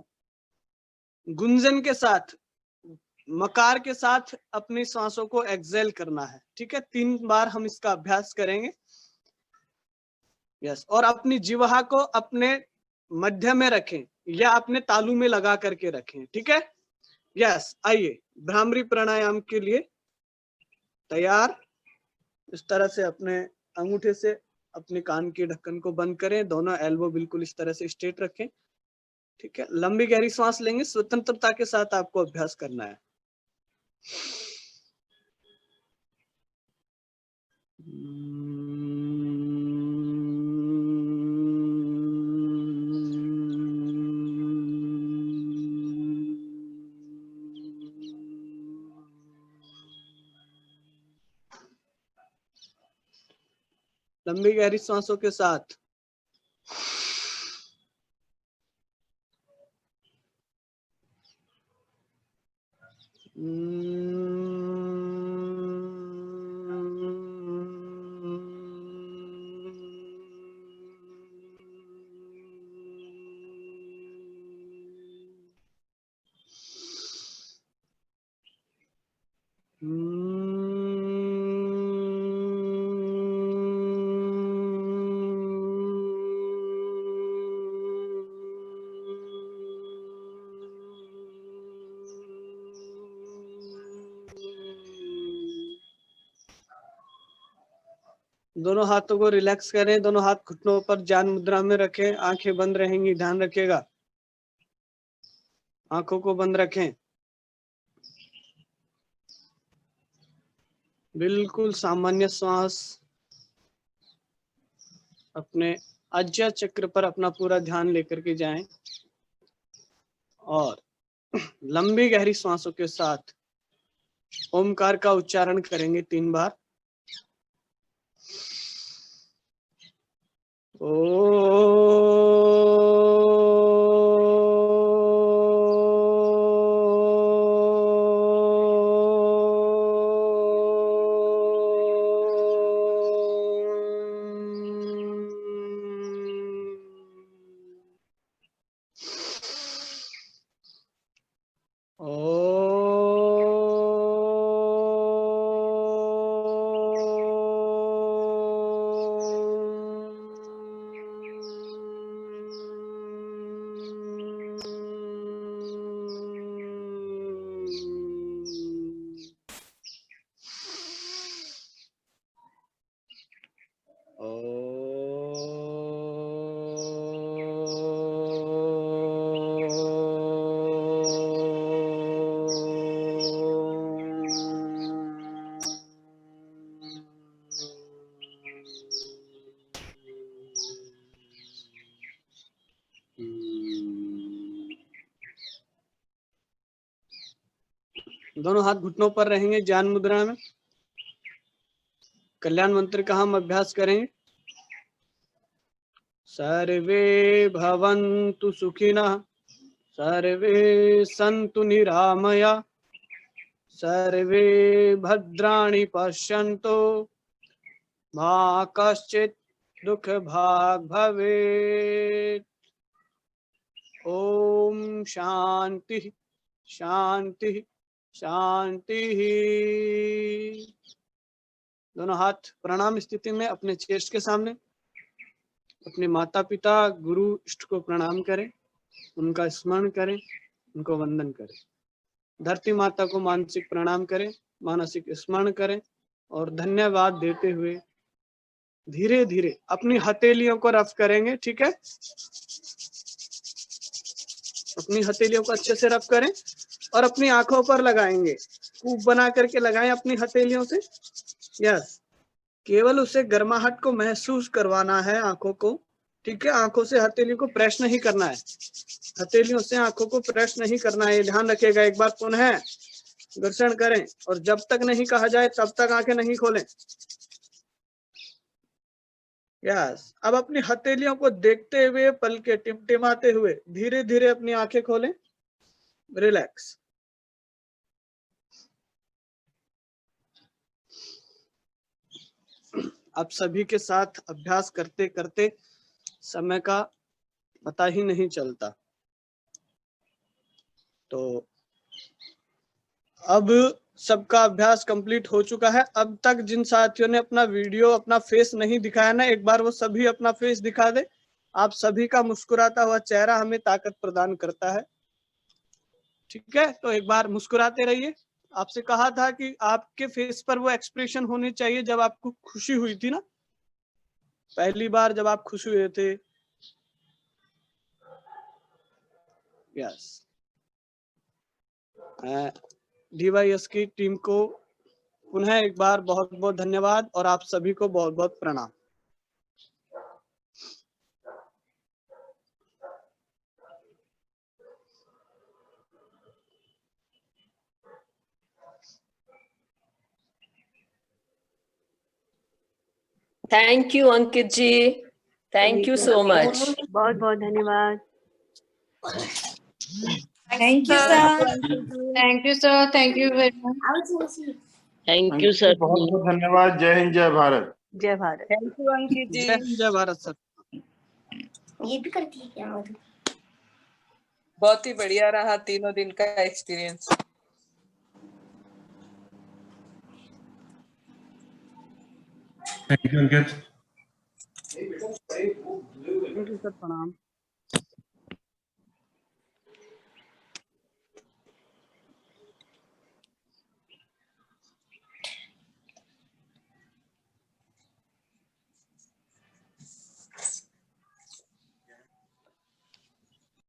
गुंजन के साथ, मकार के साथ अपनी सांसों को एक्सेल करना है, ठीक है। 3 बार हम इसका अभ्यास करेंगे। यस। और अपनी जिह्वा को अपने मध्य में रखें या अपने तालू में लगा करके रखें, ठीक है। यस। आइए भ्रामरी प्राणायाम के लिए तैयार। इस तरह से अपने अंगूठे से अपने कान के ढक्कन को बंद करें, दोनों एल्बो बिल्कुल इस तरह से स्ट्रेट रखें, ठीक है। लंबी गहरी सांस लेंगे, स्वतंत्रता के साथ आपको अभ्यास करना है। लंबी गहरी सांसों के साथ दोनों हाथों को रिलैक्स करें, दोनों हाथ घुटनों पर ज्ञान मुद्रा में रखें, आंखें बंद रहेंगी, ध्यान रखिएगा, आंखों को बंद रखें, बिल्कुल सामान्य श्वास। अपने आज्ञा चक्र पर अपना पूरा ध्यान लेकर के जाएं और लंबी गहरी सांसों के साथ ओमकार का उच्चारण करेंगे 3 बार। दोनों हाथ घुटनों पर रहेंगे ज्ञान मुद्रा में। कल्याण मंत्र का हम अभ्यास करेंगे। सर्वे भवन्तु सुखिनः, सर्वे सन्तु निरामया, सर्वे भद्राणि पश्यन्तु, मा कश्चित् दुःख भाग् भवेत्। ओम शांति शांति शांति। दोनों हाथ प्रणाम स्थिति में अपने चेस्ट के सामने। अपने माता पिता गुरु इष्ट को प्रणाम करें, उनका स्मरण करें, उनको वंदन करें। धरती माता को मानसिक प्रणाम करें, मानसिक स्मरण करें और धन्यवाद देते हुए धीरे धीरे अपनी हथेलियों को रफ करेंगे। ठीक है, अपनी हथेलियों को अच्छे से रफ करें और अपनी आंखों पर लगाएंगे। कूप बना करके लगाएं अपनी हथेलियों से। यस, केवल उसे गर्माहट को महसूस करवाना है आंखों को। ठीक है, आंखों से हथेली को प्रेस नहीं करना है, हथेलियों से आंखों को प्रेस नहीं करना है, ध्यान रखिएगा। एक बार पुनः घर्षण करें और जब तक नहीं कहा जाए तब तक आंखें नहीं खोलें। यस, अब अपनी हथेलियों को देखते हुए, पल के टिमटिमाते हुए धीरे धीरे अपनी आंखें खोलें। रिलैक्स। आप सभी के साथ अभ्यास करते करते समय का पता ही नहीं चलता। तो अब सबका अभ्यास कंप्लीट हो चुका है। अब तक जिन साथियों ने अपना वीडियो, अपना फेस नहीं दिखाया ना, एक बार वो सभी अपना फेस दिखा दे। आप सभी का मुस्कुराता हुआ चेहरा हमें ताकत प्रदान करता है। ठीक है, तो एक बार मुस्कुराते रहिए। आपसे कहा था कि आपके फेस पर वो एक्सप्रेशन होने चाहिए जब आपको खुशी हुई थी ना, पहली बार जब आप खुश हुए थे। यस, DYS की टीम को पुनः एक बार बहुत बहुत धन्यवाद और आप सभी को बहुत बहुत प्रणाम। Thank you Ankit ji, thank you so much. बहुत बहुत धन्यवाद। Thank you, sir. Thank you, sir. Thank you very much. Thank you sir. बहुत बहुत धन्यवाद। जय हिंद, जय भारत। जय Bharat. Thank you, Ankit ji. जय हिंद, जय भारत सर। ये भी करती है क्या मधु? बहुत ही बढ़िया रहा तीनों दिन का experience. Thank you Ankit. Thank you sir, प्रणाम।